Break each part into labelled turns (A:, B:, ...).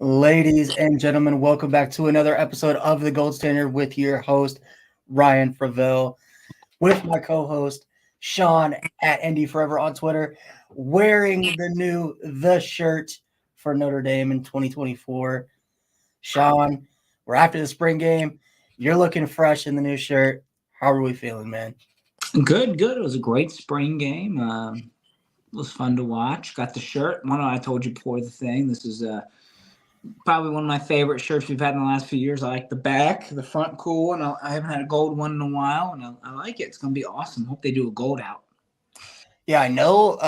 A: Ladies and gentlemen, welcome back to another episode of The Gold Standard with your host, Ryan Fravel, with my co-host, Sean at Indy Forever on Twitter, wearing the shirt for Notre Dame in 2024. Sean, we're after the spring game. You're looking fresh in the new shirt. How are we feeling, man?
B: Good. It was a great spring game. It was fun to watch. Got the shirt. I told you before the thing. This is probably one of my favorite shirts we've had in the last few years. I like the back, the front cool, and I haven't had a gold one in a while, and I like it. It's going to be awesome. Hope they do a gold out.
A: Yeah, I know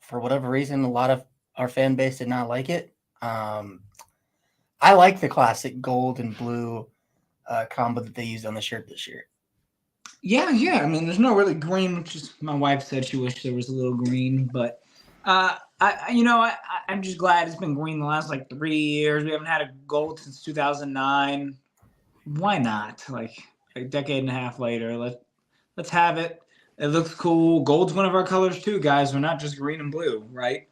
A: for whatever reason, a lot of our fan base did not like it. I like the classic gold and blue combo that they used on the shirt this year.
B: Yeah. I mean, there's no really green, which is my wife said she wished there was a little green, but I'm just glad it's been green the last 3 years. We haven't had a gold since 2009. Why not? Like a decade and a half later, let's have it. It looks cool. Gold's one of our colors too, guys. We're not just green and blue, right?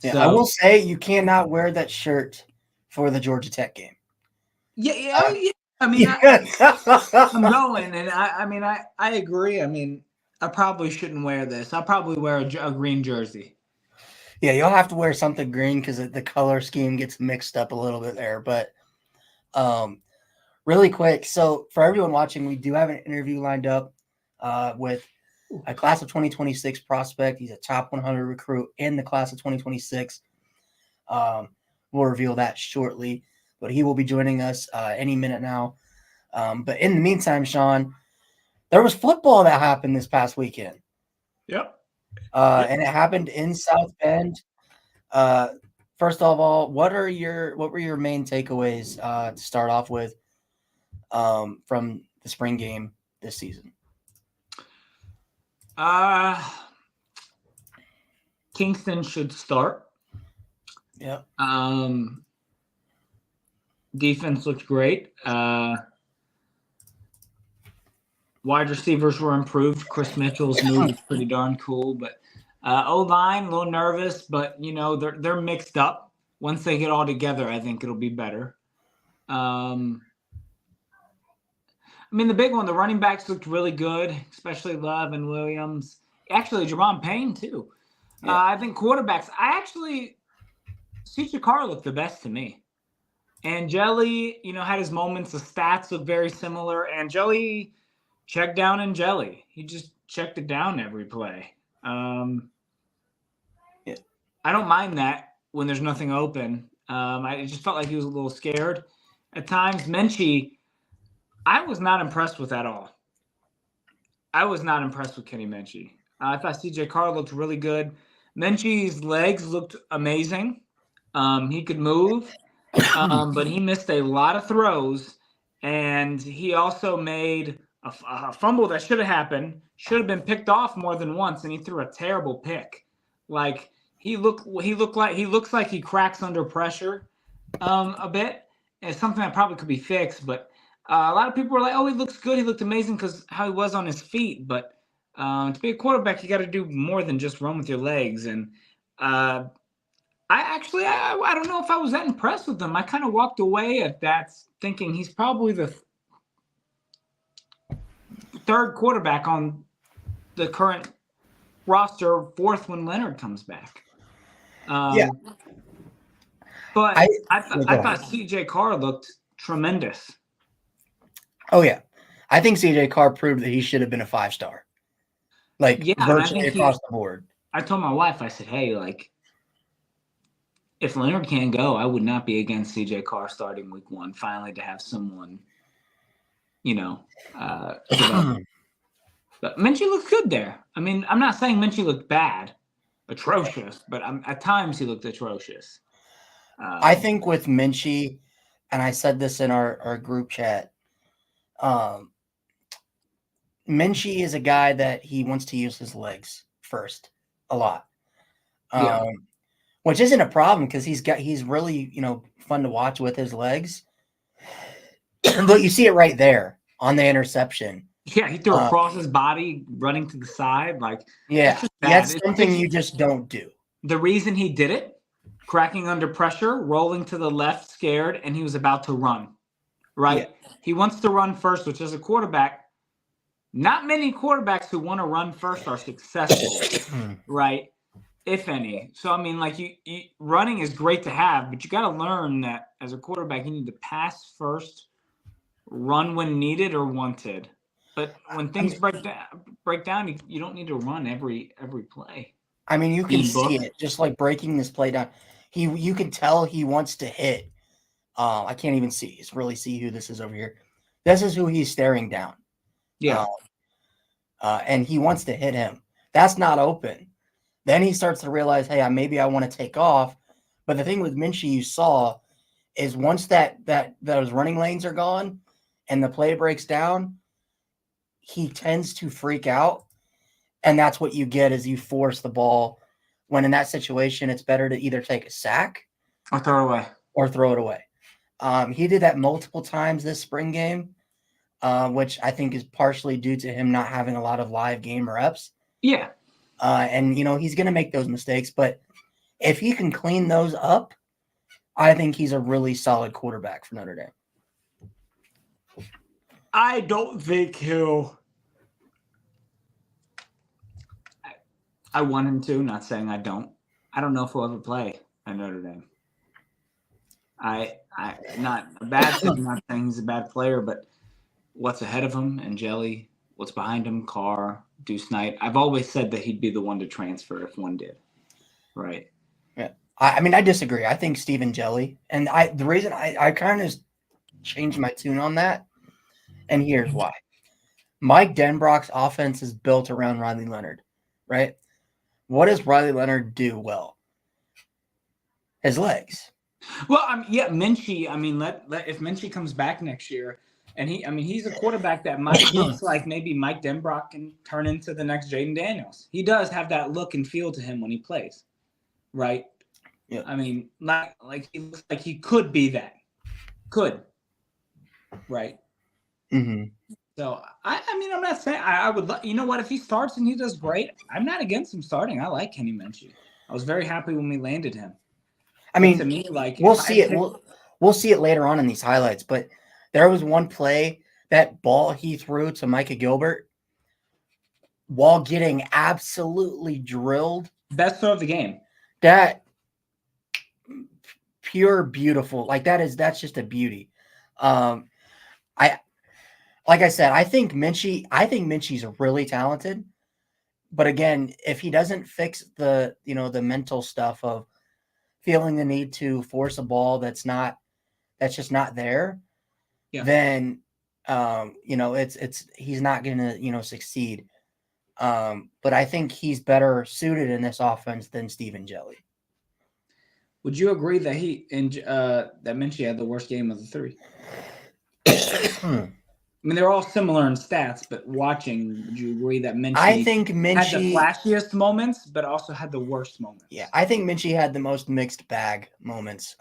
A: Yeah, so, I will say you cannot wear that shirt for the Georgia Tech game.
B: Yeah. I mean, I'm going, and I agree. I mean, I probably shouldn't wear this. I'll probably wear a green jersey.
A: Yeah, you'll have to wear something green because the color scheme gets mixed up a little bit there. But really quick, so for everyone watching, we do have an interview lined up with a class of 2026 prospect. He's a top 100 recruit in the class of 2026. We'll reveal that shortly, but he will be joining us any minute now. But in the meantime, Sean, there was football that happened this past weekend.
B: Yep.
A: And it happened in South Bend. First of all, what were your main takeaways to start off with from the spring game this season?
B: Kingston should start.
A: Yep.
B: Defense looked great. Wide receivers were improved. Chris Mitchell's move is pretty darn cool, but O-line a little nervous, but they're mixed up. Once they get all together, I think it'll be better. I mean, the big one, the running backs looked really good, especially Love and Williams. Actually, Jerron Payne too. Yeah. I think quarterbacks. CJ Carr looked the best to me. Angeli, had his moments. The stats look very similar. Angeli checked down and jelly. He just checked it down every play. Yeah. I don't mind that when there's nothing open. I just felt like he was a little scared at times. Menchie, I was not impressed with at all. I was not impressed with Kenny Menchie. I thought CJ Carr looked really good. Menchie's legs looked amazing. He could move, but he missed a lot of throws, and he also made a fumble that should have happened, should have been picked off more than once, and he threw a terrible pick. Like he looks like he cracks under pressure a bit. It's something that probably could be fixed, but a lot of people were like, "Oh, he looks good. He looked amazing because how he was on his feet." But to be a quarterback, you got to do more than just run with your legs. And I don't know if I was that impressed with him. I kind of walked away at that thinking he's probably the third quarterback on the current roster, fourth when Leonard comes back.
A: Yeah.
B: But I thought CJ Carr looked tremendous.
A: Oh, yeah. I think CJ Carr proved that he should have been a 5-star. Virtually across the board.
B: I told my wife, I said, hey, if Leonard can't go, I would not be against CJ Carr starting week 1, finally to have someone, But Menchie looked good there. I mean, I'm not saying Menchie looked bad, atrocious, but at times he looked atrocious.
A: I think with Menchie, and I said this in our group chat, Menchie is a guy that he wants to use his legs first a lot. Which isn't a problem because he's really, fun to watch with his legs. But you see it right there on the interception.
B: Yeah, he threw across his body, running to the side.
A: That's something you just don't do.
B: The reason he did it cracking under pressure, rolling to the left, scared, and he was about to run. Right?
A: Yeah.
B: He wants to run first, which as a quarterback, not many quarterbacks who want to run first are successful, right? If any. So I mean, like you running is great to have, but you got to learn that as a quarterback, you need to pass first, run when needed or wanted. But when things break down, you don't need to run every play.
A: I mean, you can
B: Being
A: see
B: booked.
A: it just like breaking this play down. You can tell he wants to hit. I can't even really see who this is over here. This is who he's staring down.
B: Yeah.
A: And he wants to hit him. That's not open. Then he starts to realize, hey, maybe I want to take off. But the thing with Minchie you saw is once those running lanes are gone and the play breaks down, he tends to freak out. And that's what you get is you force the ball. When in that situation, it's better to either take a sack
B: or throw
A: it away. He did that multiple times this spring game, which I think is partially due to him not having a lot of live game reps.
B: Yeah.
A: And, he's going to make those mistakes. But if he can clean those up, I think he's a really solid quarterback for Notre Dame.
B: I don't think he'll. I want him to, not saying I don't. I don't know if he'll ever play at Notre Dame. I not a bad thing, not saying he's a bad player, but what's ahead of him and Jelly, what's behind him, Carr, Deuce Knight. I've always said that he'd be the one to transfer if one did. Right.
A: Yeah. I mean, I disagree. I think Stephen Jelly. And the reason I kind of changed my tune on that, and here's why. Mike Denbrock's offense is built around Riley Leonard, right? What does Riley Leonard do well? His legs.
B: Well, Minchie. I mean, if Minchie comes back next year, and he's a quarterback that looks like maybe Mike Denbrock can turn into the next Jaden Daniels. He does have that look and feel to him when he plays, right?
A: Yeah.
B: I mean, like he looks like he could be that, right?
A: Mm-hmm.
B: So I mean, I'm not saying I would. You know what? If he starts and he does great, I'm not against him starting. I like Kenny Minchie. I was very happy when we landed him.
A: I mean,
B: to me, like
A: we'll see it. We'll see it later on in these highlights. But there was one play, that ball he threw to Micah Gilbert, while getting absolutely drilled.
B: Best throw of the game.
A: That pure beautiful. Like that's just a beauty. Like I said, I think Minchie's really talented. But again, if he doesn't fix the mental stuff of feeling the need to force a ball that's just not there, then he's not gonna succeed. But I think he's better suited in this offense than Stephen Jelly.
B: Would you agree that that Minchie had the worst game of the three? I mean, they're all similar in stats, but watching, would you agree that Minchie had the flashiest moments, but also had the worst moments?
A: Yeah, I think Minchie had the most mixed bag moments.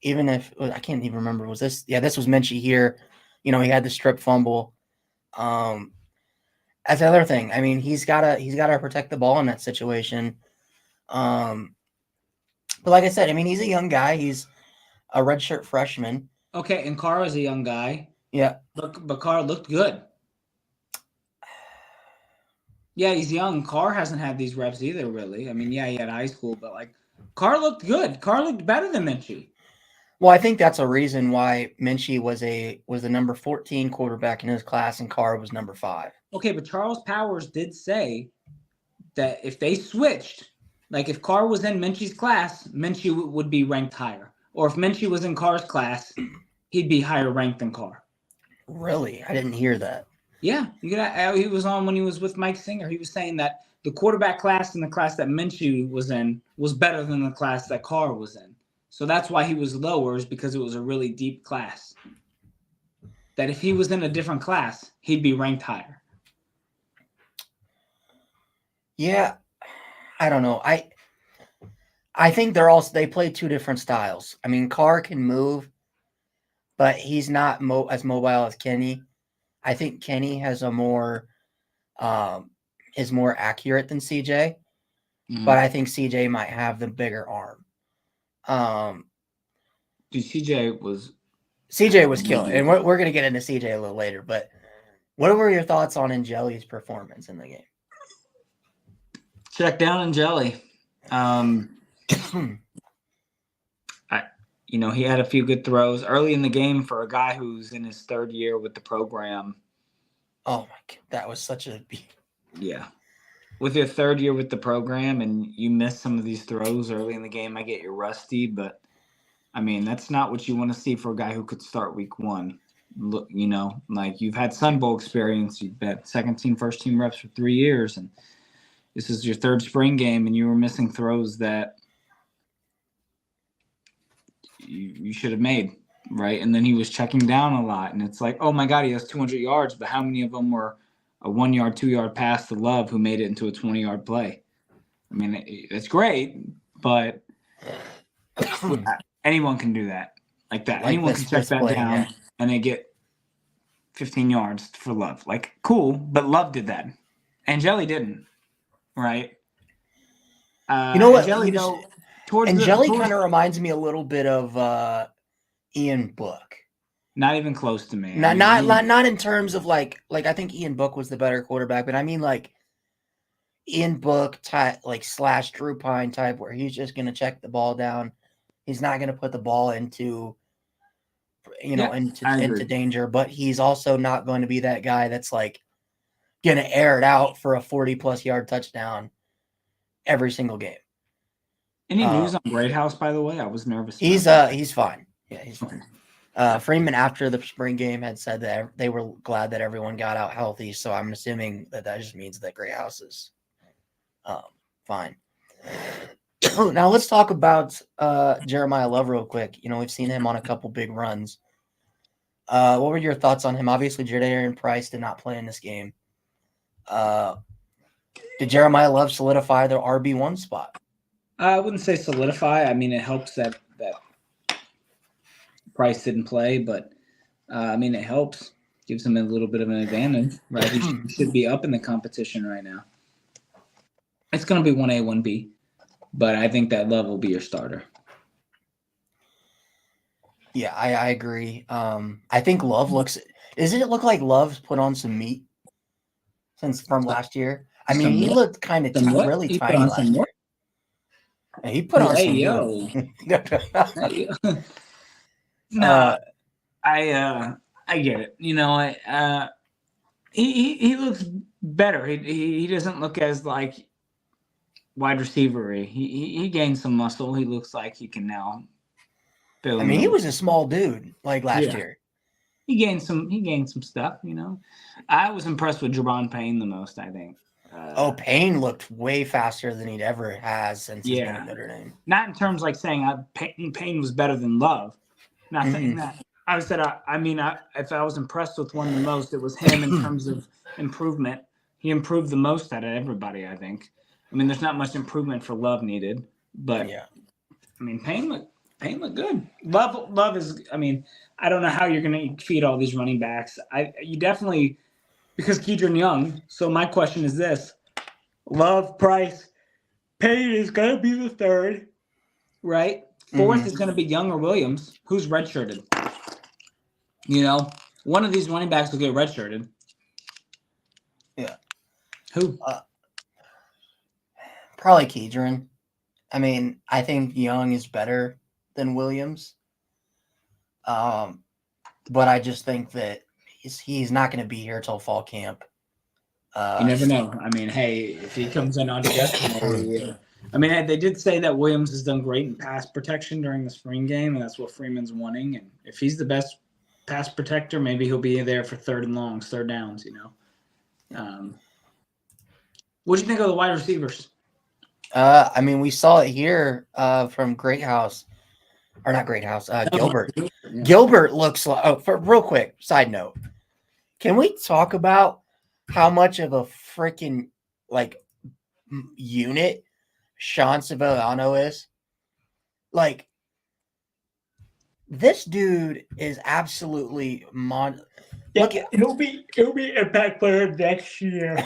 A: Even if I can't even remember, was this? Yeah, this was Minchie here. He had the strip fumble. That's the other thing. I mean, he's gotta protect the ball in that situation. But like I said, I mean, he's a young guy. He's a redshirt freshman.
B: Okay, and Carr is a young guy.
A: Yeah.
B: But Carr looked good. Yeah, he's young. Carr hasn't had these reps either, really. I mean, yeah, he had high school, but Carr looked good. Carr looked better than Minchie.
A: Well, I think that's a reason why Minchie was the number 14 quarterback in his class and Carr was number 5.
B: Okay, but Charles Powers did say that if they switched, like if Carr was in Minchie's class, Minchie would be ranked higher. Or if Minchie was in Carr's class, he'd be higher ranked than Carr.
A: Really? I didn't hear that.
B: Yeah, he was on when he was with Mike Singer. He was saying that the quarterback class and the class that Minchie was in was better than the class that Carr was in. So that's why he was lower, is because it was a really deep class. That if he was in a different class, he'd be ranked higher.
A: Yeah, I don't know. I think they play two different styles. I mean, Carr can move, but he's not as mobile as Kenny. I think Kenny has is more accurate than CJ. but I think CJ might have the bigger arm.
B: Dude, CJ was
A: killing, and we're gonna get into CJ a little later. But what were your thoughts on Angeli's performance in the game?
B: Check down Angeli. He had a few good throws early in the game for a guy who's in his third year with the program.
A: Oh my God, that was such a
B: with your third year with the program and you miss some of these throws early in the game, I get you're rusty, but I mean, that's not what you want to see for a guy who could start week one. Look, like you've had Sun Bowl experience, you've been second team, first team reps for 3 years, and this is your third spring game, and you were missing throws that you should have made, right? And then he was checking down a lot, and it's like, oh my God, he has 200 yards, but how many of them were a 1 yard, 2 yard pass to Love who made it into a 20-yard play? I mean, it's great, but anyone can do that like that. Anyone can check that down and they get 15 yards for Love. Like, cool, but Love did that. Angeli didn't, right?
A: You know what? Angeli kind of reminds me a little bit of Ian Book.
B: Not even close to me.
A: Not in terms of like I think Ian Book was the better quarterback, but I mean like Ian Book type, like / Drew Pine type, where he's just gonna check the ball down. He's not gonna put the ball into danger, but he's also not going to be that guy that's like gonna air it out for a 40+ yard touchdown every single game.
B: Any news on Greathouse, by the way? I was nervous.
A: He's fine. Yeah, he's fine. Freeman, after the spring game, had said that they were glad that everyone got out healthy. So I'm assuming that just means that Greathouse is fine. Now let's talk about Jeremiah Love real quick. We've seen him on a couple big runs. What were your thoughts on him? Obviously, Jadarian Price did not play in this game. Did Jeremiah Love solidify their RB1 spot?
B: I wouldn't say solidify. I mean, it helps that Price didn't play, but it helps. Gives him a little bit of an advantage, right? He should be up in the competition right now. It's going to be 1A, 1B, but I think that Love will be your starter.
A: Yeah, I agree. I think Love does it look like Love's put on some meat from last year? I mean, he looked kind of really tiny last year. He put on some
B: meat. No, I get it. He looks better. He doesn't look as like wide receiver-y. He gained some muscle. He looks like he can now build.
A: I mean, he was a small dude like last year.
B: He gained some stuff. I was impressed with Javon Payne the most, I think.
A: Payne looked way faster than he'd ever has since he's been at Notre Dame.
B: Not in terms like saying Payne was better than Love. Not saying that. I said, if I was impressed with one the most, it was him in terms of improvement. He improved the most out of everybody, I think. I mean, there's not much improvement for Love needed, but Payne looked good. Love is. I mean, I don't know how you're going to feed all these running backs. You definitely, because Keydron Young. So my question is this: Love, Price, Payne is going to be the third, right? Fourth is going to be Young or Williams, who's redshirted. One of these running backs will get redshirted.
A: Yeah.
B: Who?
A: Probably Keydron. I mean, I think Young is better than Williams. But I just think that he's not going to be here till fall camp.
B: You never know. I mean, hey, if he comes in on destiny. I mean, they did say that Williams has done great in pass protection during the spring game, and that's what Freeman's wanting. And if he's the best pass protector, maybe he'll be there for third downs, What do you think of the wide receivers?
A: I mean, we saw it here from Greathouse. Or not Greathouse, Gilbert. Yeah. Gilbert looks like, real quick, side note. Can we talk about how much of a freaking, unit Sean Sevillano is? Like, this dude is absolutely
B: he'll be impact player next year.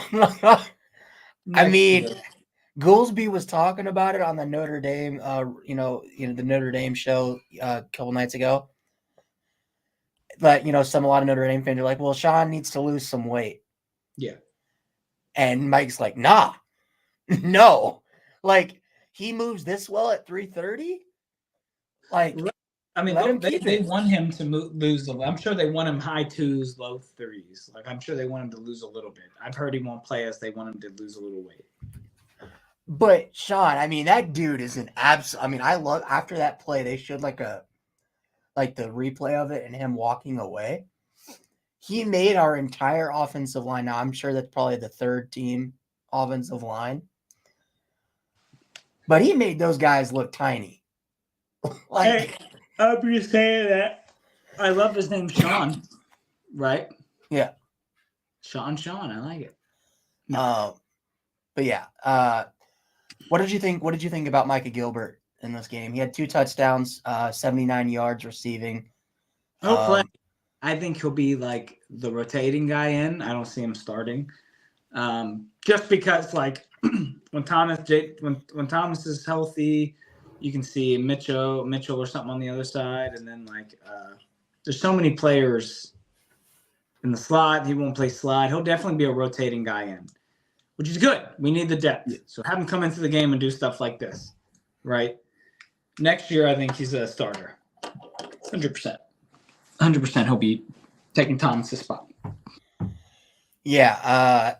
A: I mean, Goolsby was talking about it on the Notre Dame, the Notre Dame show a couple nights ago. But a lot of Notre Dame fans are like, "Well, Sean needs to lose some weight."
B: Yeah.
A: And Mike's like, "Nah, no, like he moves this well at 330. Like,
B: I mean,
A: let him
B: look,
A: keep
B: they
A: it."
B: want him to lose a little. I'm sure they want him high twos, low threes. Like, I'm sure they want him to lose a little bit. I've heard he won't play us. They want him to lose a little weight.
A: But Sean, I mean, that dude is an absolute. I mean, I love after that play, they showed like the replay of it and him walking away. He made our entire offensive line. Now, I'm sure that's probably the third team offensive line, but he made those guys look tiny.
B: Hey, I'm just saying that. I love his name, Sean. Right?
A: Yeah.
B: Sean. I like it.
A: But yeah. What did you think? What did you think about Micah Gilbert in this game? He had 2 touchdowns, 79 yards receiving.
B: Hopefully, I think he'll be like the rotating guy in. I don't see him starting, just because like when Thomas is healthy, you can see Mitchell or something on the other side, and then there's so many players in the slot. He won't play slot. He'll definitely be a rotating guy in, which is good. We need the depth. So have him come into the game and do stuff like this, right? Next year, I think he's a starter. 100%. 100% he'll be taking Thomas' spot.
A: Yeah.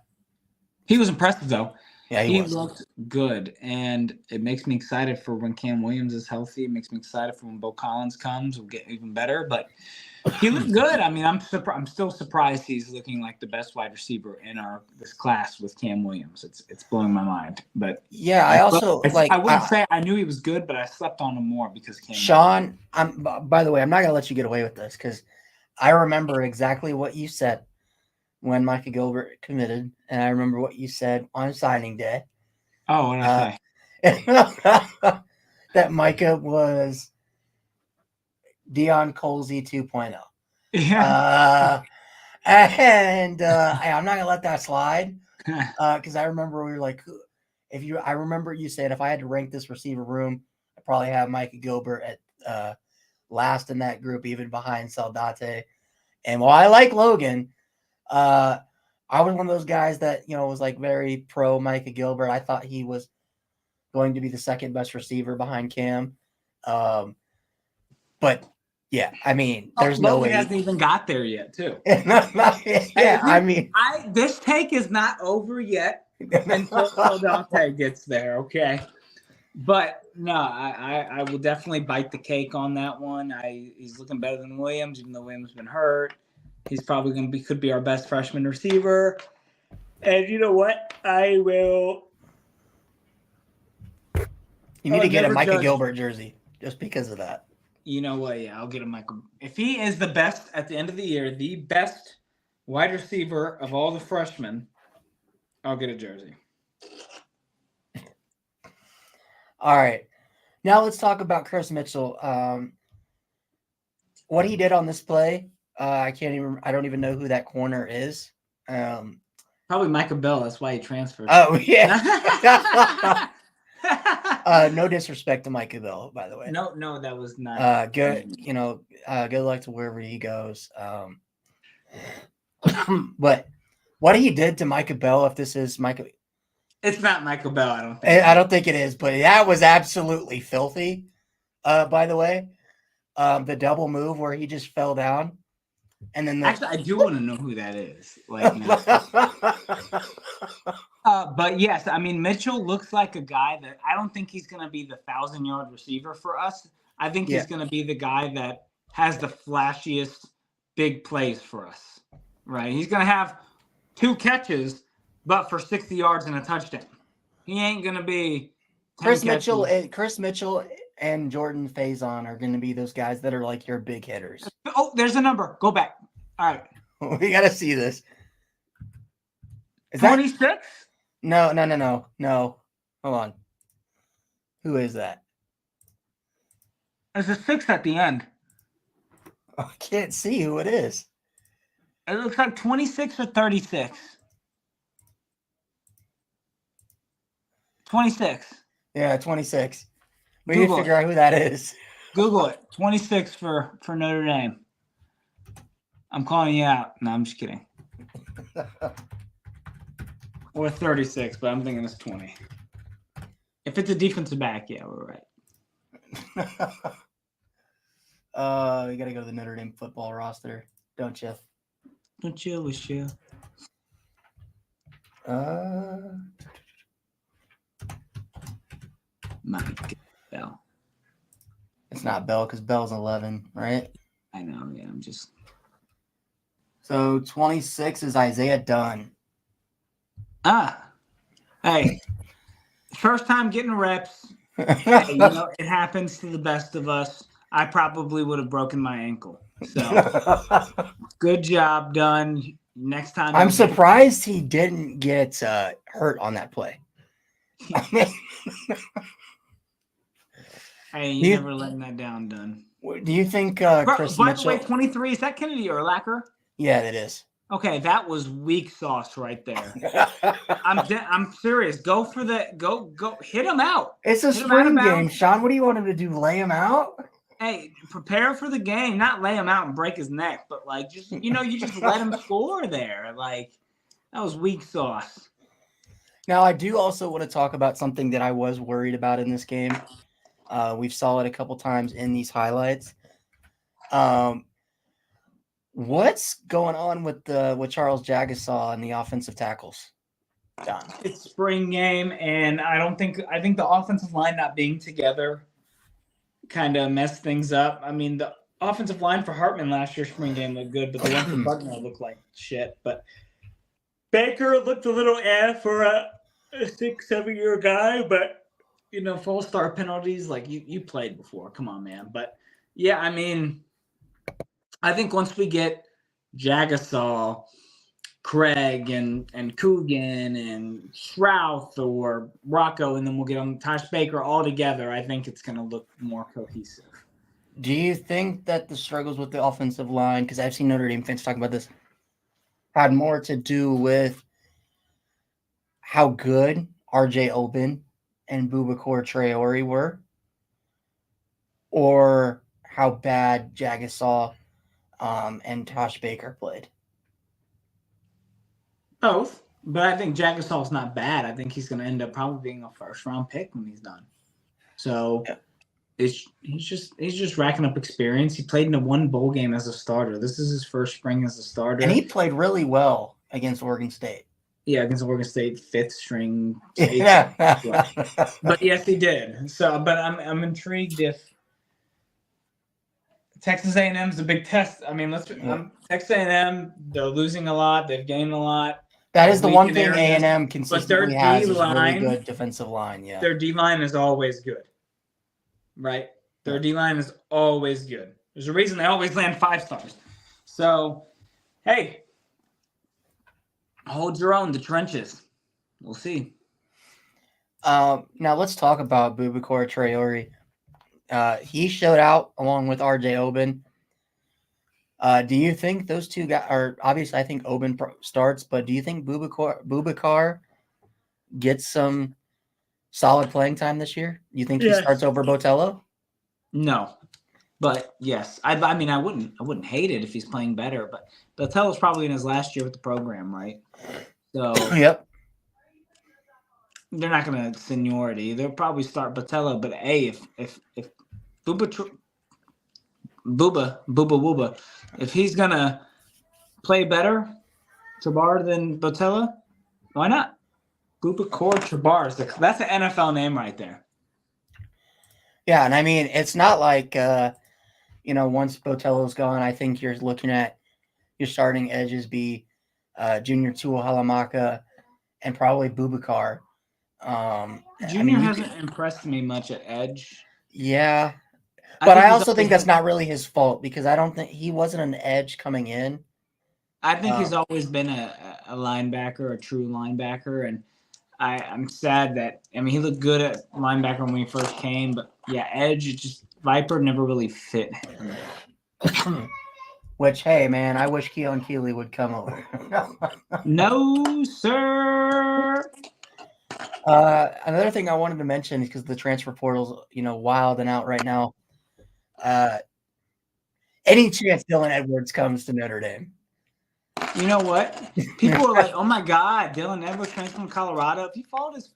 B: He was impressive, though.
A: Yeah,
B: he looked good, and it makes me excited for when Cam Williams is healthy. It makes me excited for when Bo Collins comes. We'll get even better, but he looked good. I mean, I'm still surprised he's looking like the best wide receiver in this class with Cam Williams. It's blowing my mind. But
A: yeah, I
B: wouldn't say I knew he was good, but I slept on him more because Cam.
A: Sean, by the way, I'm not gonna let you get away with this because I remember exactly what you said when Micah Gilbert committed, and I remember what you said on signing day.
B: Oh, what did I
A: say? That Micah was Deion Colsey 2.0.
B: Yeah.
A: I'm not gonna let that slide because I remember we were like, I remember you said if I had to rank this receiver room, I'd probably have Micah Gilbert at last in that group, even behind Saldate. And while I like Logan, I was one of those guys that was like very pro Micah Gilbert. I thought he was going to be the second best receiver behind Cam, but yeah, I mean, there's no way
B: he hasn't even got there yet, too. This take is not over yet until Dante gets there, okay? But no, I will definitely bite the cake on that one. He's looking better than Williams, even though Williams has been hurt. He's probably could be our best freshman receiver. And you know what? I will.
A: You need to get a Micah Gilbert jersey just because of that.
B: You know what? Yeah, I'll get a Michael. If he is the best at the end of the year, the best wide receiver of all the freshmen, I'll get a jersey.
A: All right. Now let's talk about Chris Mitchell. What he did on this play, I don't even know who that corner is.
B: Probably Micah Bell. That's why he transferred.
A: Oh, yeah. No disrespect to Micah Bell, by the way.
B: No, that was not
A: good. Good luck to wherever he goes. But what he did to Micah Bell, if this is Micah,
B: it's not Michael Bell. I don't think.
A: I don't think it is, but that was absolutely filthy. By the way, the double move where he just fell down, and then
B: actually, I do want to know who that is. But yes, I mean Mitchell looks like a guy that I don't think he's going to be the 1,000-yard receiver for us. I think he's going to be the guy that has the flashiest big plays for us. Right? He's going to have 2 catches, but for 60 yards and a touchdown. He ain't going to be
A: Chris Mitchell and Jordan Faison are going to be those guys that are like your big hitters.
B: Oh, there's a number. Go back. All right.
A: We got to see this.
B: Is 26?
A: That... No. Hold on. Who is that?
B: There's a 6 at the end.
A: I can't see who it is.
B: It looks like 26 or 36. 26.
A: Yeah, 26. We need to
B: Google
A: figure
B: it.
A: out who that is.
B: Google it. 26 for Notre Dame. I'm calling you out. No, I'm just kidding. Or 36, but I'm thinking it's 20. If it's a defensive back, yeah, we're right.
A: You got to go to the Notre Dame football roster, don't you?
B: Don't you wish you? Mike Bell.
A: It's not Bell because Bell's 11, right?
B: I know, yeah, I'm just.
A: So 26 is Isaiah Dunn.
B: Hey, first time getting reps. Hey, it happens to the best of us. I probably would have broken my ankle. So good job done. Next time.
A: I'm surprised he didn't get hurt on that play.
B: Hey, you never letting that down, Dunn.
A: Do you think Chris
B: By
A: Mitchell?
B: the way, 23, is that Kennedy or Lacker?
A: Yeah, it is.
B: Okay, that was weak sauce right there. I'm serious. Go for the go hit him out.
A: It's a spring game, Sean. What do you want him to do? Lay him out?
B: Hey, prepare for the game. Not lay him out and break his neck, but like just you just let him score there. Like that was weak sauce.
A: Now I do also want to talk about something that I was worried about in this game. We've saw it a couple times in these highlights. What's going on with Charles Jagasaw and the offensive tackles? John.
B: It's spring game, and I think the offensive line not being together kind of messed things up. I mean, the offensive line for Hartman last year's spring game looked good, but the one for Buckner looked like shit. But Baker looked a little for a 6-7 year guy, but false start penalties, like you played before. Come on, man. But yeah, I mean, I think once we get Jagasaw, Craig and Coogan and Shrouth or Rocco, and then we'll get on Tosh Baker all together, I think it's going to look more cohesive.
A: Do you think that the struggles with the offensive line, because I've seen Notre Dame fans talk about this, had more to do with how good R.J. Oben and Boubacar Traore were, or how bad Jagasaw and Tosh Baker played?
B: Both, but I think Jagasaw's not bad. I think he's going to end up probably being a first-round pick when he's done. So he's just racking up experience. He played in a one bowl game as a starter. This is his first spring as a starter,
A: and he played really well against Oregon State.
B: Yeah, against Oregon State, fifth string.
A: Yeah,
B: but yes, he did. So, but I'm intrigued if Texas A&M is a big test. I mean, Texas A&M, they're losing a lot. They've gained a lot.
A: That is the one thing A&M consistently has is really good defensive line. Yeah,
B: their D-line is always good, right? Their D-line is always good. There's a reason they always land 5 stars. So, hey, hold your own, the trenches. We'll see.
A: Now let's talk about Boubacar Traore. He showed out along with R.J. Oben. Do you think those two guys are obviously? I think Oben starts, but do you think Boubacar gets some solid playing time this year? You think he starts over Botello?
B: No, but yes. I mean, I wouldn't hate it if he's playing better. But Botello's probably in his last year with the program, right? So
A: yep.
B: They're not going to seniority. They'll probably start Botello. But hey, if Booba, if he's gonna play better, Trabar than Botello, why not? Boubacar Trabar, that's an NFL name right there.
A: Yeah, and I mean it's not like once Botello's gone, I think you're looking at your starting edges be Junior Tua Halamaka and probably Boubacar.
B: Junior hasn't impressed me much at edge.
A: Yeah. But I also think that's not really his fault because I don't think he wasn't an edge coming in.
B: I think he's always been a linebacker, a true linebacker. And I'm sad that, I mean, he looked good at linebacker when he first came. But, yeah, edge, Viper never really fit him.
A: Which, hey, man, I wish Keon Keeley would come over.
B: No, sir.
A: Another thing I wanted to mention is because the transfer portal's wild and out right now. Any chance Dylan Edwards comes to Notre Dame?
B: You know what? People are like, "Oh my God, Dylan Edwards transferred from Colorado." If you followed his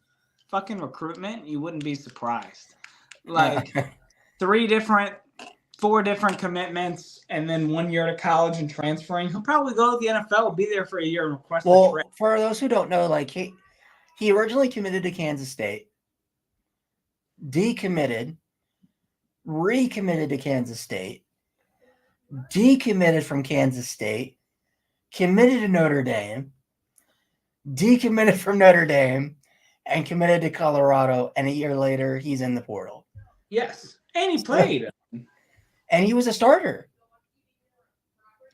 B: fucking recruitment, you wouldn't be surprised. Like 4 different commitments, and then 1 year to college and transferring. He'll probably go to the NFL, be there for a year, and request a trade.
A: For those who don't know, like he originally committed to Kansas State, decommitted, recommitted to Kansas State, decommitted from Kansas State, committed to Notre Dame, decommitted from Notre Dame, and committed to Colorado. And a year later, he's in the portal.
B: Yes, and he played.
A: And he was a starter.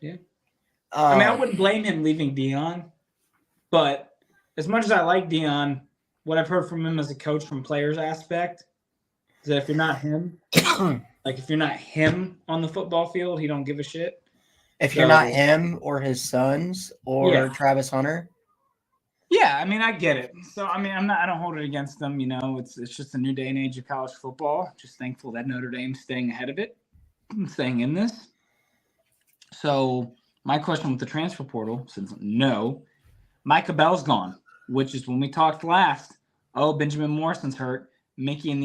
B: Yeah. I mean, I wouldn't blame him leaving Deion, but as much as I like Deion, what I've heard from him as a coach from players aspect is that if you're not him, if you're not him on the football field, he don't give a shit.
A: If you're not him or his sons or Travis Hunter.
B: Yeah, I mean, I get it. So, I mean, I don't hold it against them. It's just a new day and age of college football. Just thankful that Notre Dame's staying ahead of it, staying in this. So, my question with the transfer portal, since no, Micah Bell's gone, which is when we talked last. Oh, Benjamin Morrison's hurt. Mickey and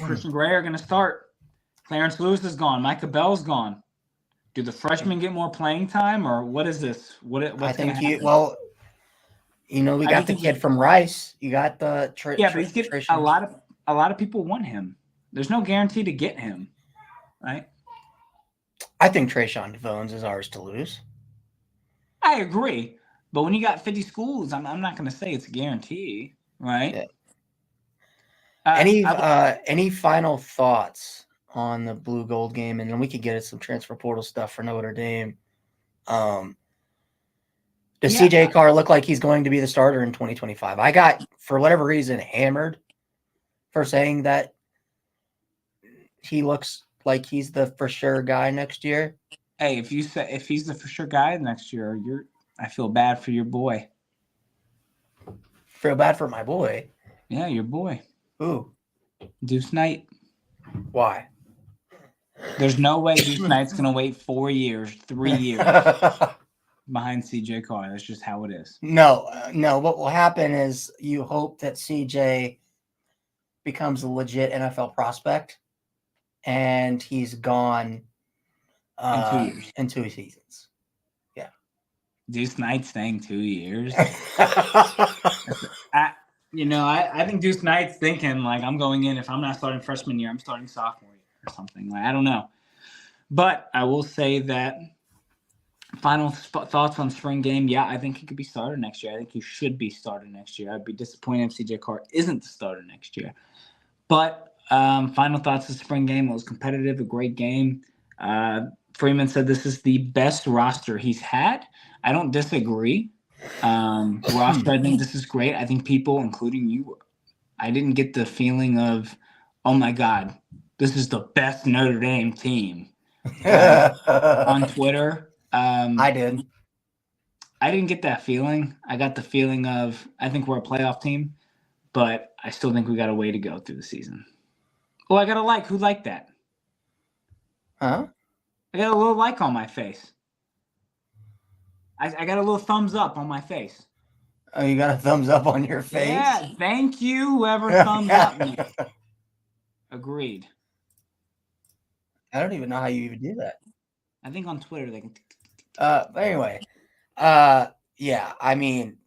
B: Christian Gray are going to start. Clarence Lewis is gone. Micah Bell's gone. Do the freshmen get more playing time, or what is this? What's
A: I think we got the kid from Rice. You got the
B: but he's getting a lot of people want him. There's no guarantee to get him, right?
A: I think Trayshawn Devones is ours to lose.
B: I agree, but when you got 50 schools, I'm not going to say it's a guarantee, right?
A: Yeah. Any final thoughts on the blue gold game, and then we could get at some transfer portal stuff for Notre Dame? Does CJ Carr look like he's going to be the starter in 2025? I got, for whatever reason, hammered for saying that he looks like he's the for sure guy next year.
B: Hey, if he's the for sure guy next year, I feel bad for your boy.
A: Feel bad for my boy?
B: Yeah, your boy.
A: Who?
B: Deuce Knight.
A: Why?
B: There's no way Deuce Knight's going to wait 4 years, 3 years behind CJ Carr. That's just how it is.
A: No. What will happen is you hope that CJ becomes a legit NFL prospect, and he's gone
B: in 2 years.
A: In 2 seasons. Yeah.
B: Deuce Knight's staying 2 years. I think Deuce Knight's thinking, like, I'm going in. If I'm not starting freshman year, I'm starting sophomore year or something. Like, I don't know. But I will say that final thoughts on spring game. Yeah, I think he could be started next year. I think he should be started next year. I'd be disappointed if CJ Carr isn't the starter next year. But final thoughts of spring game. It was competitive, a great game. Freeman said this is the best roster he's had. I don't disagree. Roster, I think this is great. I think people, including you, I didn't get the feeling of, oh my God, this is the best Notre Dame team on Twitter.
A: I did.
B: I didn't get that feeling. I got the feeling of, I think we're a playoff team, but I still think we got a way to go through the season. Oh, I got a like. Who liked that?
A: Huh?
B: I got a little like on my face. I got a little thumbs up on my face.
A: Oh, you got a thumbs up on your face?
B: Yeah, thank you, whoever thumbs up me. Agreed.
A: I don't even know how you even do that.
B: I think on Twitter they can.
A: Anyway, yeah. I mean,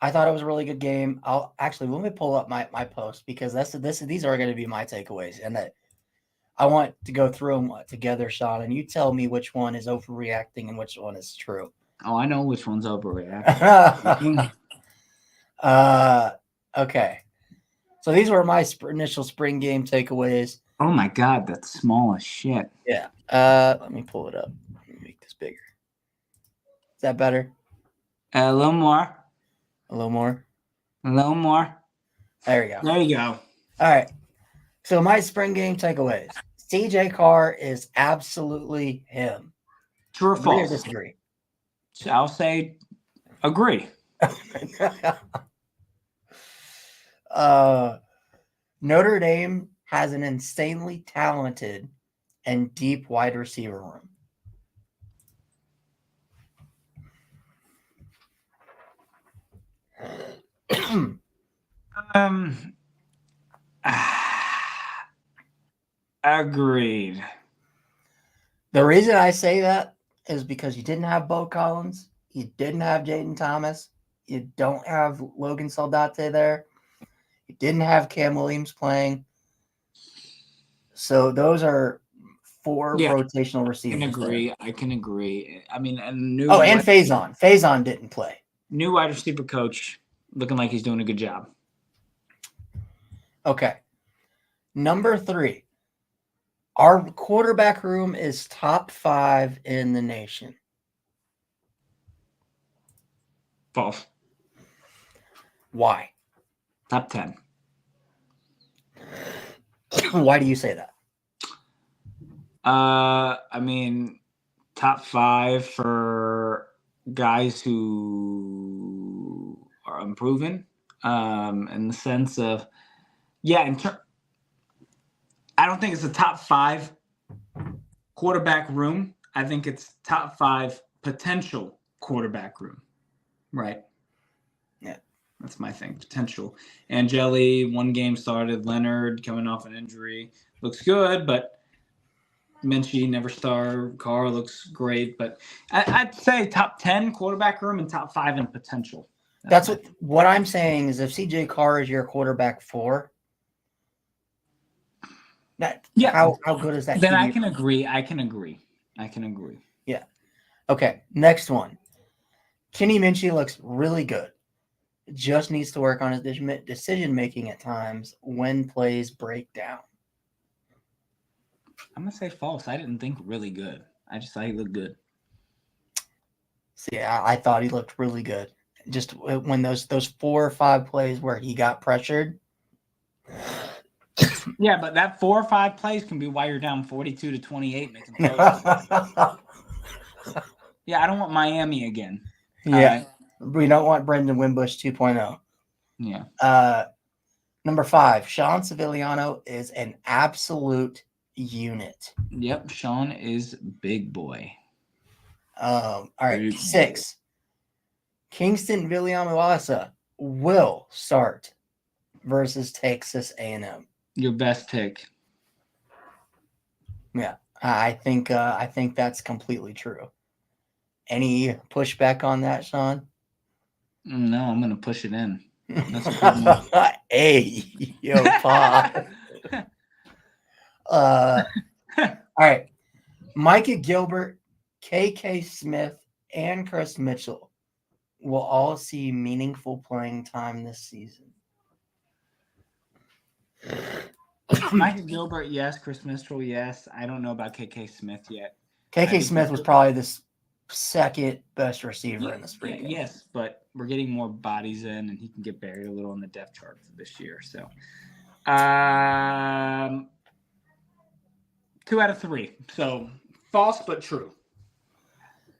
A: I thought it was a really good game. Let me pull up my post, because these are going to be my takeaways, and that I want to go through them together, Sean, and you tell me which one is overreacting and which one is true.
B: Oh, I know which one's overreacting.
A: Okay. So these were my initial spring game takeaways.
B: Oh my God, that's small as shit.
A: Yeah. Let me pull it up. Let me make this bigger. Is that better?
B: A little more.
A: A little more.
B: A little more.
A: There you go.
B: There you go.
A: All right. So my spring game takeaways. CJ Carr is absolutely him.
B: True or false?
A: Agree or disagree?
B: I'll say Agree.
A: Notre Dame has an insanely talented and deep wide receiver room.
B: Agreed.
A: The reason I say that is because you didn't have Bo Collins, you didn't have Jaden Thomas, you don't have Logan Saldate there, you didn't have Cam Williams playing. So those are four rotational receivers.
B: I can agree. I mean, and
A: and Faison. Faison didn't play.
B: New wide receiver coach looking like he's doing a good job.
A: Okay. Number 3. Our quarterback room is top 5 in the nation.
B: False.
A: Why?
B: Top 10.
A: Why do you say that?
B: I mean, top 5 for guys who are unproven, in the sense of, I don't think it's a top 5 quarterback room. I think it's top 5 potential quarterback room. Right.
A: Yeah.
B: That's my thing. Potential. Angeli, 1 game started. Leonard coming off an injury. Looks good, but Minchie never started. Carr looks great. But I'd say top 10 quarterback room and top 5 in potential.
A: That's what I'm saying is if CJ Carr is your quarterback 4, how good is that?
B: Then I can agree.
A: Yeah. Okay. Next one. Kenny Minchie looks really good. Just needs to work on his decision making at times when plays break down.
B: I'm gonna say false. I didn't think really good. I just thought he looked good.
A: See, I thought he looked really good. Just when those 4 or 5 plays where he got pressured.
B: Yeah, but that 4 or 5 plays can be why you're down 42-28 making throws. Yeah, I don't want Miami again.
A: Yeah, we don't want Brendan Wimbush 2.0.
B: Yeah.
A: Number 5, Sean Sevillano is an absolute unit.
B: Yep, Sean is big boy.
A: All right, 6. Kingston Viliamuasa will start versus Texas A&M.
B: Your best pick.
A: Yeah, I think that's completely true. Any pushback on that, Sean?
B: No, I'm gonna push it in.
A: Hey, yo, Pa. All right, Micah Gilbert, KK Smith, and Chris Mitchell will all see meaningful playing time this season.
B: Micah Gilbert, yes. Chris Mitchell, yes. I don't know about KK Smith yet.
A: KK Smith was probably the second best receiver in the spring game.
B: Yes, but we're getting more bodies in, and he can get buried a little on the depth chart for this year. So, 2 out of 3. So, false but true.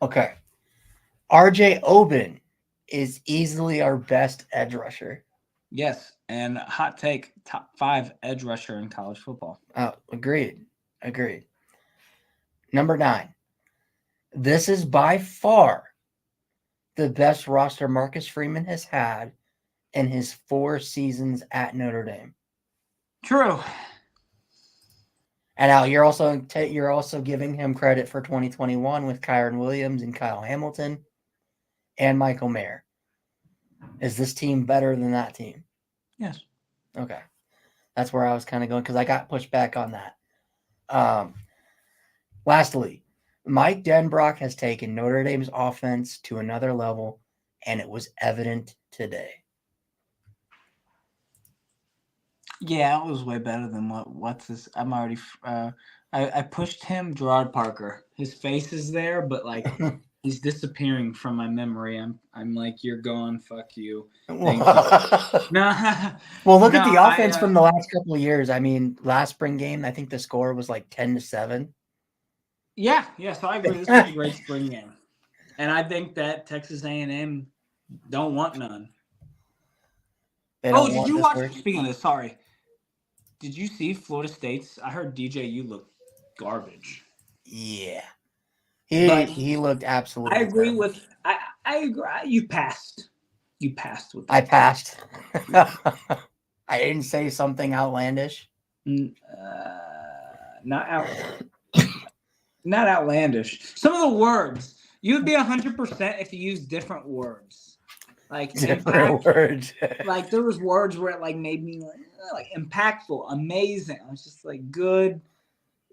A: Okay. RJ Oben is easily our best edge rusher.
B: Yes, and hot take, top 5 edge rusher in college football.
A: Oh, agreed. Number 9. This is by far the best roster Marcus Freeman has had in his 4 seasons at Notre Dame.
B: True.
A: And now you're also giving him credit for 2021 with Kyron Williams and Kyle Hamilton and Michael Mayer. Is this team better than that team?
B: Yes.
A: Okay. That's where I was kind of going because I got pushed back on that. Lastly, Mike Denbrock has taken Notre Dame's offense to another level, and it was evident today.
B: Yeah, it was way better than what's this? I'm already. I pushed him, Gerard Parker. His face is there, but like he's disappearing from my memory. I'm like, you're gone. Fuck you. Thank you.
A: Well, look at the offense from the last couple of years. I mean, last spring game, I think the score was like 10-7.
B: Yeah. So I agree. This was a great spring game, and I think that Texas A&M Don't want none.
A: They
B: Oh,
A: don't
B: did
A: want
B: you
A: this
B: watch?
A: word.
B: Speaking of this, sorry. Did you see Florida State's? I heard DJU looked garbage.
A: Yeah.
B: But
A: He looked absolutely
B: I agree
A: terrible.
B: with. I agree. You passed. You passed with
A: I
B: that.
A: passed. I didn't say something outlandish.
B: Not out. Not outlandish. Some of the words you would be 100% if you used different words, like
A: Different
B: impact.
A: words.
B: Like there was words where it like made me like impactful, amazing. I was just like good.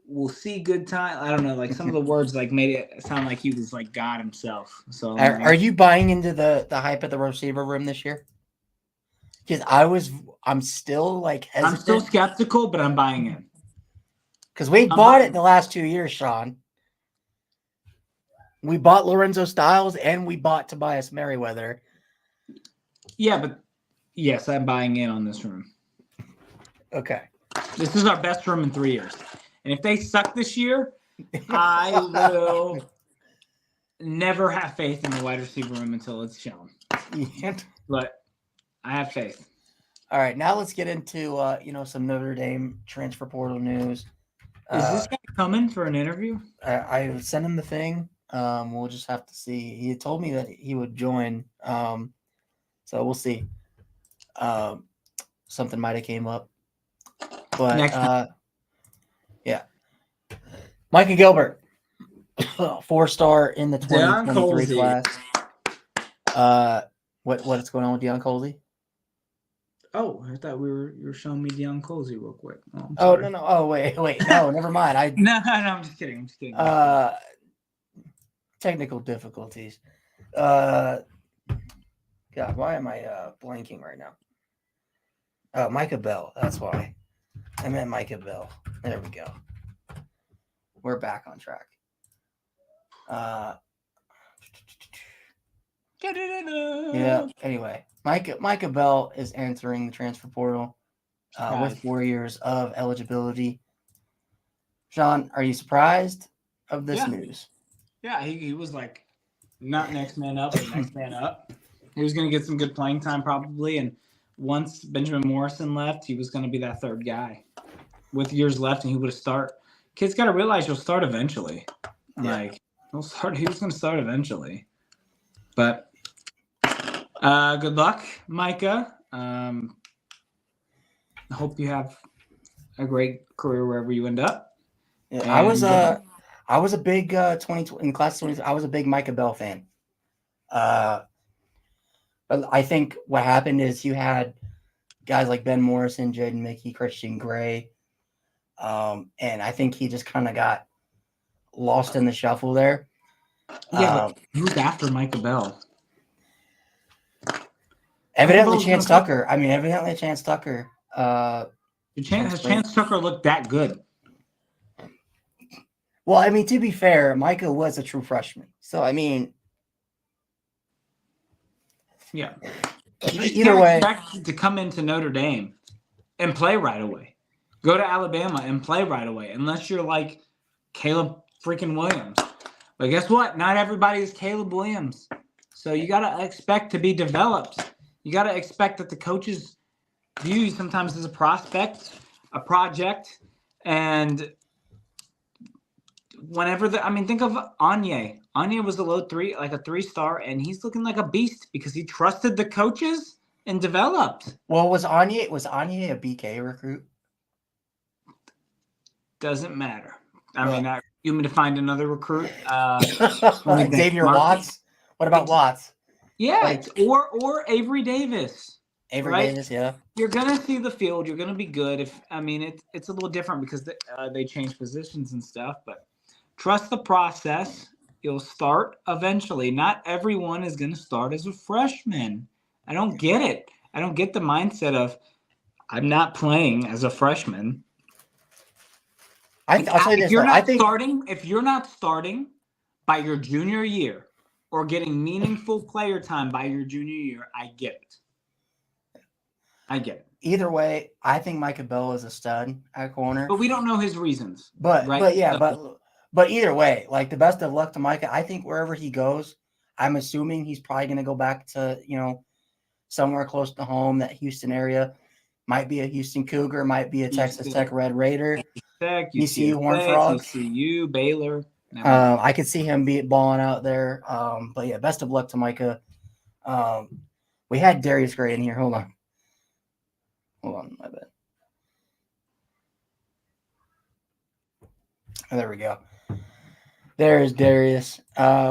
B: We'll see good time. I don't know. Like some of the words like made it sound like he was like God himself. So I'm
A: Are
B: like,
A: you buying into the hype at the receiver room this year? Because I'm still like
B: I'm still
A: hesitant
B: skeptical, but I'm buying in.
A: because we
B: I'm
A: bought
B: buying-
A: it in the last 2 years, Sean. We bought Lorenzo Styles and we bought Tobias Merriweather.
B: Yeah, but yes, I'm buying in on this room.
A: Okay.
B: This is our best room in 3 years. And if they suck this year, I will never have faith in the wide receiver room until it's shown. But I have faith.
A: All right, now let's get into some Notre Dame transfer portal news.
B: Is this guy coming for an interview?
A: I sent him the thing. We'll just have to see. He told me that he would join. So we'll see. Something might have came up. But yeah. Micah Gilbert, 4-star in the 2023 class. What's going on with Deion Colsey?
B: Oh, I thought you were showing me Deion Colsey real quick.
A: Oh no. Oh wait. No, never mind.
B: No, I'm just kidding.
A: Technical difficulties. God, why am I blanking right now? Oh, Micah Bell. That's why. I meant Micah Bell. There we go. We're back on track. Yeah. Anyway, Micah Bell is entering the transfer portal with 4 years of eligibility. Sean, are you surprised of this news?
B: Yeah, he was like not next man up, but next man up. He was going to get some good playing time probably, and once Benjamin Morrison left, he was going to be that third guy with years left, and he would have start. Kids got to realize you'll start eventually.
A: Yeah.
B: Like he'll start. He was going to start eventually, but. Good luck, Micah. I hope you have a great career wherever you end up.
A: Yeah, I was a big 20 in class 20. I was a big Micah Bell fan. But I think what happened is you had guys like Ben Morrison, Jaden Mickey, Christian Gray, and I think he just kind of got lost in the shuffle there.
B: Yeah, but who's after Micah Bell?
A: Evidently, Chance Tucker. Chance Tucker.
B: Has Chance Tucker looked that good?
A: Well, I mean, to be fair, Micah was a true freshman. So, I mean,
B: yeah.
A: Either way,
B: expect to come into Notre Dame and play right away. Go to Alabama and play right away, unless you're like Caleb freaking Williams. But guess what? Not everybody is Caleb Williams. So you got to expect to be developed. You got to expect that the coaches view you sometimes as a prospect, a project, and whenever think of Anye. Anye was a low 3, like a 3-star, and he's looking like a beast because he trusted the coaches and developed.
A: Well, was Anye a BK recruit?
B: Doesn't matter. You want me to find another recruit?
A: Xavier Watts? What about Watts?
B: Yeah, or Avery Davis.
A: Avery Davis, yeah.
B: You're gonna see the field. You're gonna be good. It's a little different because they change positions and stuff. But trust the process. You'll start eventually. Not everyone is gonna start as a freshman. I don't get it. I don't get the mindset of I'm not playing as a freshman.
A: I'll tell you this.
B: If you're not starting by your junior year or getting meaningful player time by your junior year, I get it.
A: Either way, I think Micah Bell is a stud at corner.
B: But we don't know his reasons.
A: But either way, like the best of luck to Micah. I think wherever he goes, I'm assuming he's probably going to go back to, somewhere close to home, that Houston area. Might be a Houston Cougar, might be a Texas
B: Houston,
A: Tech Red Raider,
B: Tech,
A: ECU Horned
B: UTSA,
A: Frogs.
B: TCU, Baylor. That might be.
A: I could see him be balling out there. But yeah, best of luck to Micah. We had Darius Gray in here. Hold on, my bad. Oh, there we go. There's Darius.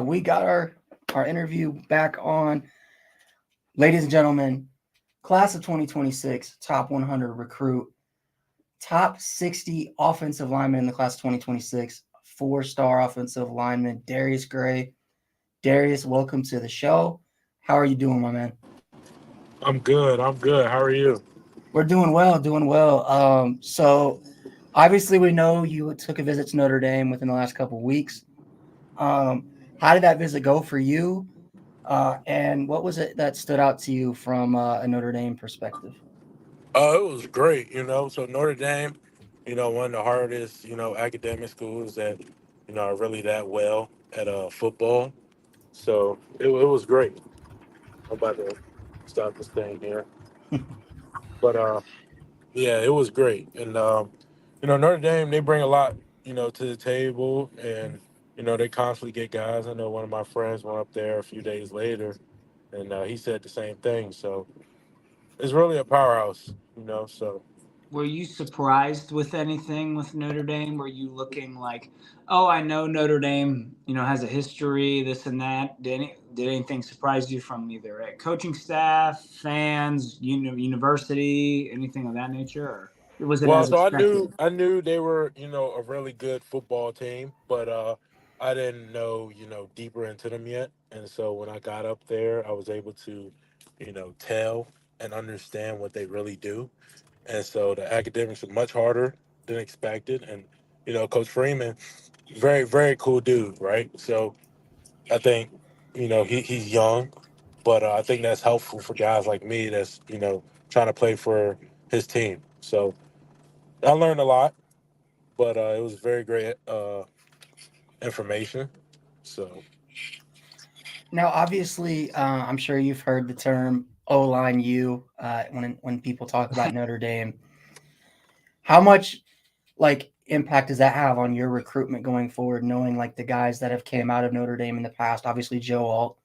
A: We got our interview back on. Ladies and gentlemen, class of 2026, top 100 recruit, top 60 offensive lineman in the class of 2026, 4-star offensive lineman, Darius Gray. Darius, welcome to the show. How are you doing, my man?
C: I'm good. How are you?
A: We're doing well. So obviously we know you took a visit to Notre Dame within the last couple of weeks. How did that visit go for you? And what was it that stood out to you from a Notre Dame perspective?
C: It was great. So Notre Dame, one of the hardest, academic schools that, are really that well at football. So it was great. I'm about to stop this thing here, but yeah, it was great. And Notre Dame, they bring a lot, to the table, and they constantly get guys. I know one of my friends went up there a few days later, and he said the same thing. So it's really a powerhouse. So.
B: Were you surprised with anything with Notre Dame? Were you looking like, oh, I know Notre Dame, has a history, this and that? Did anything surprise you from either coaching staff, fans, university, anything of that nature, or was it
C: Well,
B: as
C: so
B: expected?
C: I knew they were, a really good football team, but I didn't know, deeper into them yet. And so when I got up there, I was able to, tell and understand what they really do. And so the academics are much harder than expected. And, Coach Freeman, very, very cool dude, right? So I think, he's young, but I think that's helpful for guys like me that's, trying to play for his team. So I learned a lot, but it was very great information. So,
A: Now, obviously, I'm sure you've heard the term O-line U when people talk about Notre Dame. How much impact does that have on your recruitment going forward, knowing the guys that have came out of Notre Dame in the past? Obviously, Joe Alt,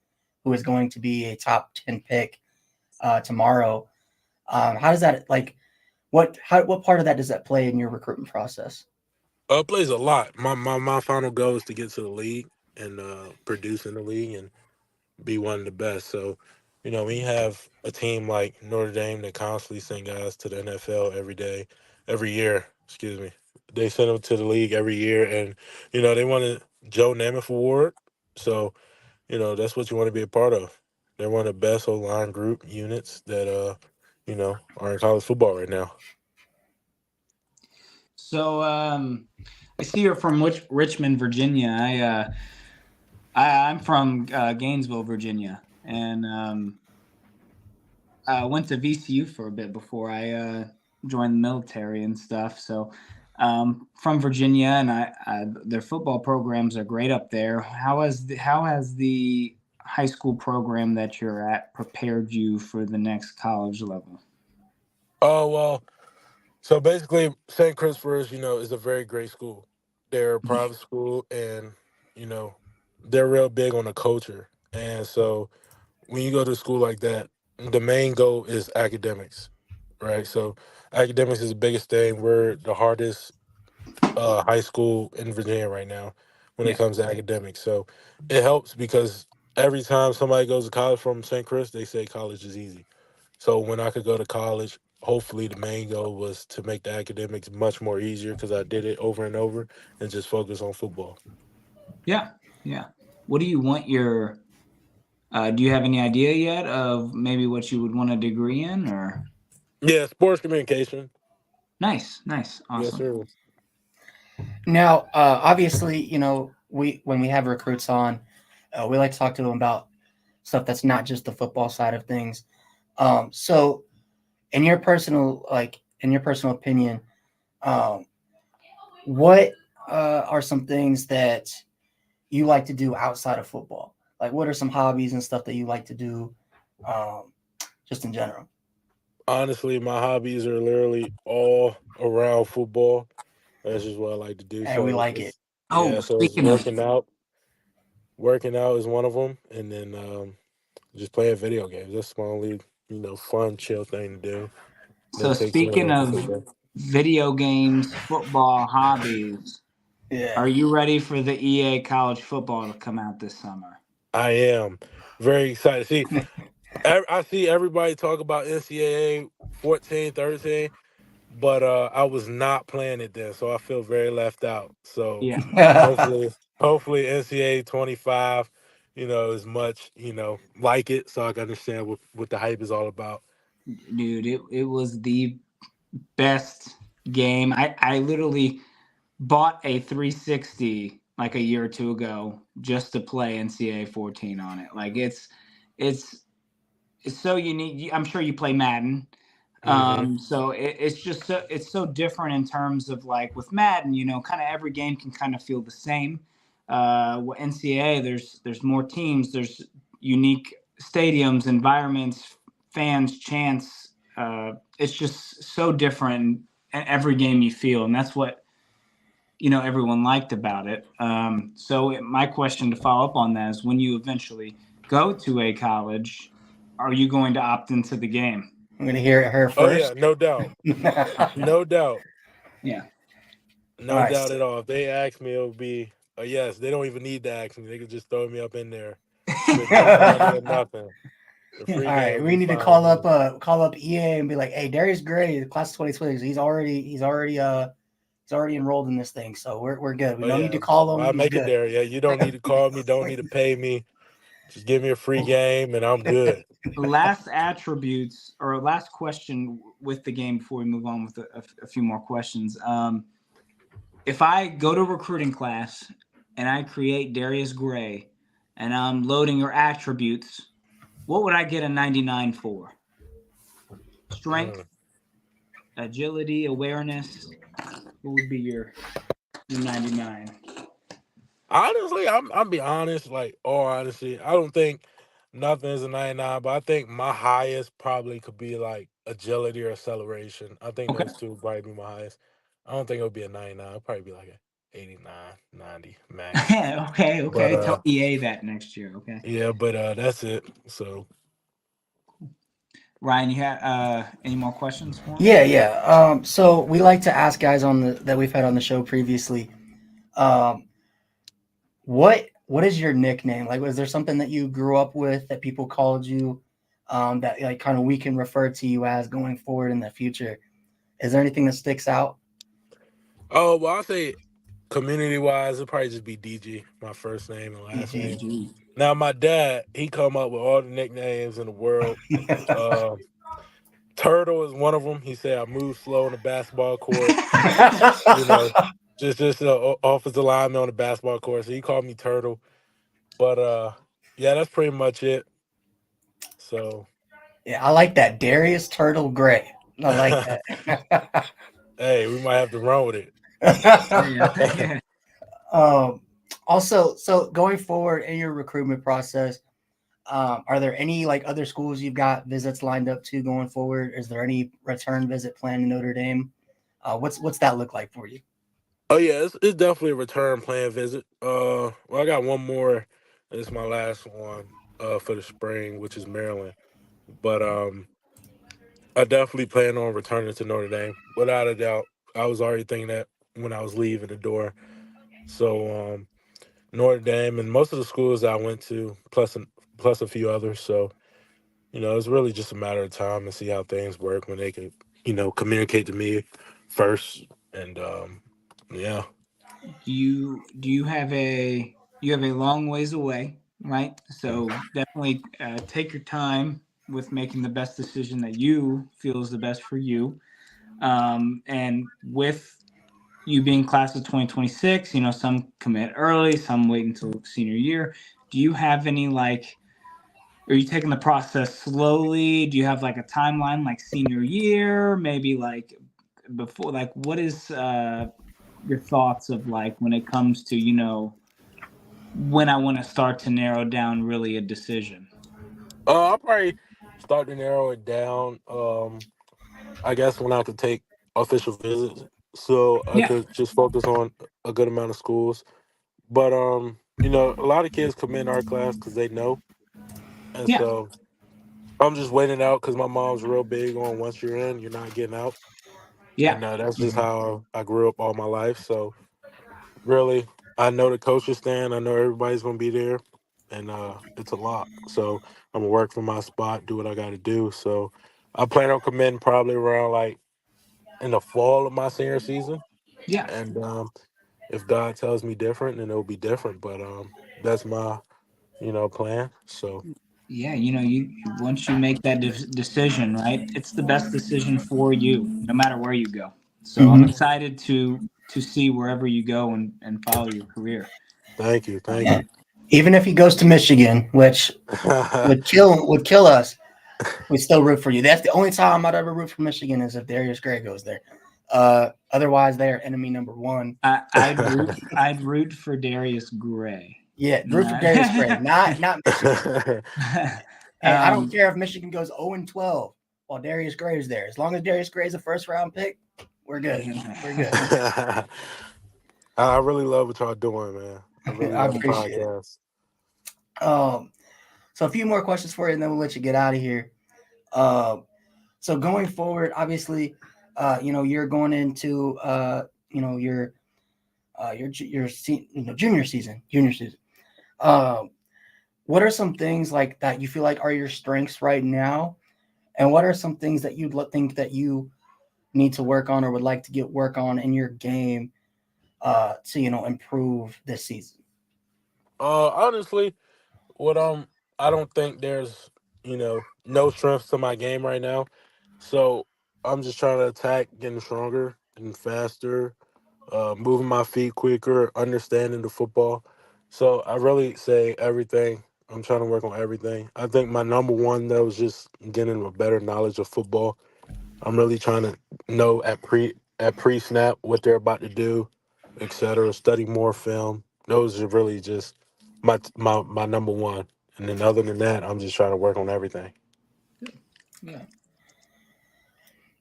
A: who is going to be a top 10 pick tomorrow. How does that what part of that does that play in your recruitment process?
C: it plays a lot. My final goal is to get to the league and produce in the league and be one of the best. So, we have a team like Notre Dame that constantly send guys to the NFL every year. Excuse me. They send them to the league every year, and they won a Joe Namath Award. So, that's what you want to be a part of. They're one of the best O line group units that are in college football right now.
B: So I see you're from Richmond, Virginia. I'm from Gainesville, Virginia, and I went to VCU for a bit before I joined the military and stuff. So from Virginia, and their football programs are great up there. How has the high school program that you're at prepared you for the next college level?
C: Oh well, so basically, St. Christopher's, is a very great school. They're a private school, and you know, they're real big on the culture. And so, when you go to a school like that, the main goal is academics, right? So, academics is the biggest thing. We're the hardest high school in Virginia right now when it
B: Yeah.
C: comes to academics. So, it helps because every time somebody goes to college from St. Chris, they say college is easy. So when I could go to college, hopefully the main goal was to make the academics much more easier because I did it over and over and just focus on football.
B: Yeah. Yeah. What do you want your do you have any idea yet of maybe what you would want a degree in or
C: Yeah, sports communication.
B: nice,
C: Yes,
B: awesome.
C: sir.
A: Now, obviously, when we have recruits on, we like to talk to them about stuff that's not just the football side of things. So, in your personal opinion, um, what are some things that you like to do outside of football? Like, what are some hobbies and stuff that you like to do, just in general?
C: Honestly, my hobbies are literally all around football. That's just what I like to do.
A: And we
C: So
A: like it.
C: it's
B: Oh,
C: yeah. So it's
B: speaking of
C: working out. Working out is one of them, and then just playing video games. That's my only fun, chill thing to do.
B: so
C: That takes me
B: speaking
C: away from
B: of
C: football.
B: video games, football hobbies,
A: Yeah.
B: are you ready for the EA college football to come out this summer?
C: I am very excited. See, I see everybody talk about NCAA 14, 13, but I was not playing it then, so I feel very left out. So
B: Yeah,
C: hopefully NCAA 25, is much, like it, so I can understand what the hype is all about.
B: dude, it was the best game. I literally bought a 360 like a year or two ago just to play NCAA 14 on it. Like it's it's so unique. I'm sure you play Madden.
C: Hmm.
B: So it's just it's so different in terms of like with Madden, kind of every game can kind of feel the same. With NCAA, there's more teams, there's unique stadiums, environments, fans, chants. It's just so different in every game you feel, and that's what everyone liked about it. My question to follow up on that is, when you eventually go to a college, are you going to opt into the game?
A: I'm gonna hear it her
C: Oh yeah,
A: first.
C: no doubt, no doubt,
B: Yeah.
A: All
C: no
A: right.
C: doubt at all. If they ask me, it'll be a yes. They don't even need to ask me; they could just throw me up in there with no money or nothing. The
A: All
C: free game
A: right,
C: will
A: we
C: be
A: need to
C: fine with me.
A: call up EA and be like, "Hey, Darius Gray, the class of 2020, he's already enrolled in this thing, so we're good. We
C: Oh
A: don't need to
C: yeah,
A: call him.
C: I
A: He's
C: make it
A: good."
C: there. Yeah, you don't need to call me. Don't need to pay me. Just give me a free game, and I'm good.
B: Last attributes or last question with the game before we move on with a few more questions. If I go to recruiting class and I create Darius Gray and I'm loading your attributes, what would I get a 99 for? Strength,
C: Mm.
B: agility, awareness. What would be your 99?
C: Honestly, I'm be honest. Like all honesty, I don't think nothing is a 99, but I think my highest probably could be like agility or acceleration. I think
B: Okay.
C: those two would probably be my highest. I don't think it would be a 99. It'd probably be like a 89, 90 max.
B: Okay,
C: But
B: okay. Tell EA that next year, okay?
C: yeah, but that's it. So
B: Ryan, you have any more questions for me?
A: Yeah, yeah. So we like to ask guys on the that we've had on the show previously. Um, what is your nickname? Like, was there something that you grew up with that people called you, that like kind of we can refer to you as going forward in the future? Is there anything that sticks out?
C: oh well, I'll say community wise, it'd probably just be DG, my first name and last name.
A: DG.
B: DG.
C: Now my dad, he come up with all the nicknames in the world. Uh, Turtle is one of them. He said I move slow on the basketball court. You know, just offensive lineman on the basketball court. So he called me Turtle. But yeah, that's pretty much it. So
A: Yeah, I like that. Darius Turtle Gray. I like
C: hey,
A: that.
C: we might have to run with it.
B: Yeah.
A: um, also, so going forward in your recruitment process, are there any like other schools you've got visits lined up to going forward? Is there any return visit planned in Notre Dame? What's that look like for you?
C: Oh yeah, it's definitely a return plan visit. Well, I got one more. It's my last one for the spring, which is Maryland. But I definitely plan on returning to Notre Dame without a doubt. I was already thinking that when I was leaving the door. So Notre Dame and most of the schools I went to, plus a few others. So it's really just a matter of time and see how things work when they can, communicate to me first. And yeah.
B: Do you have a long ways away, right? So definitely take your time with making the best decision that you feel is the best for you. And with you being class of 2026, some commit early, some wait until senior year. Do you have any like, are you taking the process slowly? Do you have like a timeline like senior year, maybe like before, like what is your thoughts of like when it comes to when I want to start to narrow down really a decision?
C: I'll probably start to narrow it down. I guess when I could take official visits, so I
B: Yeah,
C: could just focus on a good amount of schools. But a lot of kids come in our class because they know, and
B: yeah,
C: so I'm just waiting out because my mom's real big on once you're in, you're not getting out,
B: yeah,
C: and that's just
A: Mhm.
C: how I grew up all my life. So really, I know the coaches stand. I know everybody's gonna be there, and it's a lot. So I'm gonna work from my spot, do what I got to do. So I plan on committing probably around like in the fall of my senior season,
B: yeah.
C: and if God tells me different, then it'll be different. But that's my plan. So
B: Yeah, once you make that decision, right? It's the best decision for you, no matter where you go. So I'm
A: Mhm.
B: excited to see wherever you go and follow your career.
C: thank you, thank
A: Yeah.
C: you.
A: Even if he goes to Michigan, which would kill us, we still root for you. That's the only time I'd ever root for Michigan is if Darius Gray goes there. Otherwise, they are enemy number one.
B: I'd root for Darius Gray.
A: Yeah, root for
B: Not,
A: Darius Gray, not Michigan. Hey, I don't
B: um,
A: care if Michigan goes 0-12 while Darius Gray is there. As long as Darius Gray is a first round pick, we're good. We're good.
C: I really love what y'all doing, man. I really
A: I
C: love the
A: appreciate it.
C: podcast.
A: Um, so a few more questions for you, and then we'll let you get out of here. Uh, so going forward, obviously, you're going into junior season. Um, what are some things like that you feel like are your strengths right now, and what are some things that you'd think that you need to work on or would like to get work on in your game to improve this season?
C: Honestly, what I don't think there's no strength to my game right now, so I'm just trying to attack, getting stronger and faster, moving my feet quicker, understanding the football. So I really say everything. I'm trying to work on everything. I think my number one though is just getting a better knowledge of football. I'm really trying to know at pre snap what they're about to do, etc. Study more film. Those are really just my number one. And then other than that, I'm just trying to work on everything.
B: yeah.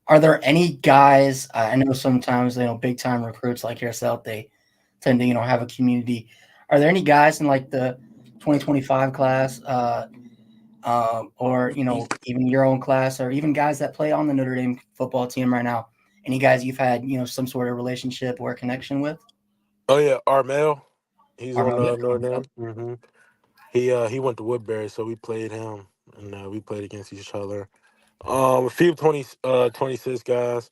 A: Are there any guys? I know sometimes big time recruits like yourself, they tend to have a community. Are there any guys in like the 2025 class, or even your own class, or even guys that play on the Notre Dame football team right now? Any guys you've had some sort of relationship or connection with?
C: Oh yeah, Armel. He's on
A: Armel,
C: Notre Dame. He went to Woodbury, so we played him, and we played against each other. A few 26 guys.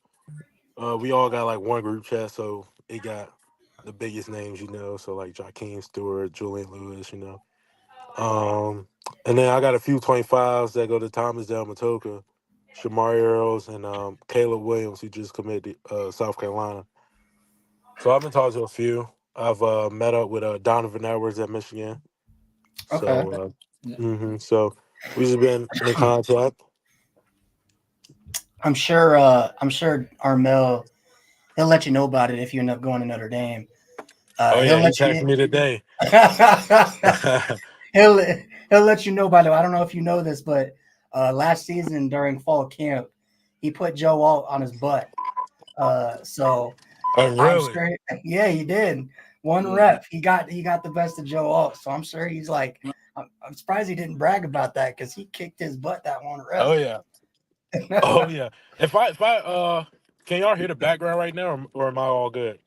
C: We all got like one group chat, so it got the biggest names, so like Jakeem Stewart, Julian Lewis. And then I got a few 25s that go to Thomas Del Matoka, Shamari Earls, and Caleb Williams, who just committed to South Carolina. So I've been talking to a few. I've met up with Donovan Edwards at Michigan.
A: okay.
C: So,
B: Yeah.
C: so we just been in contact.
A: I'm sure Armel, he'll let you know about it if you end up going to Notre Dame.
C: Oh
A: He'll
C: yeah, he
A: let
C: texted
A: you.
C: me today.
A: he'll he'll let you know. By the way, I don't know if you know this, but last season during fall camp, he put Joe Alt on his butt. So
C: Oh
A: I'm
C: really?
A: sure. Yeah, he did. One
B: Yeah.
A: rep, he got the best of Joe Alt. So I'm sure he's like. I'm surprised he didn't brag about that because he kicked his butt that one
C: Oh
A: rep.
C: yeah. Oh yeah. If I can y'all hear the background right now, or am I all good?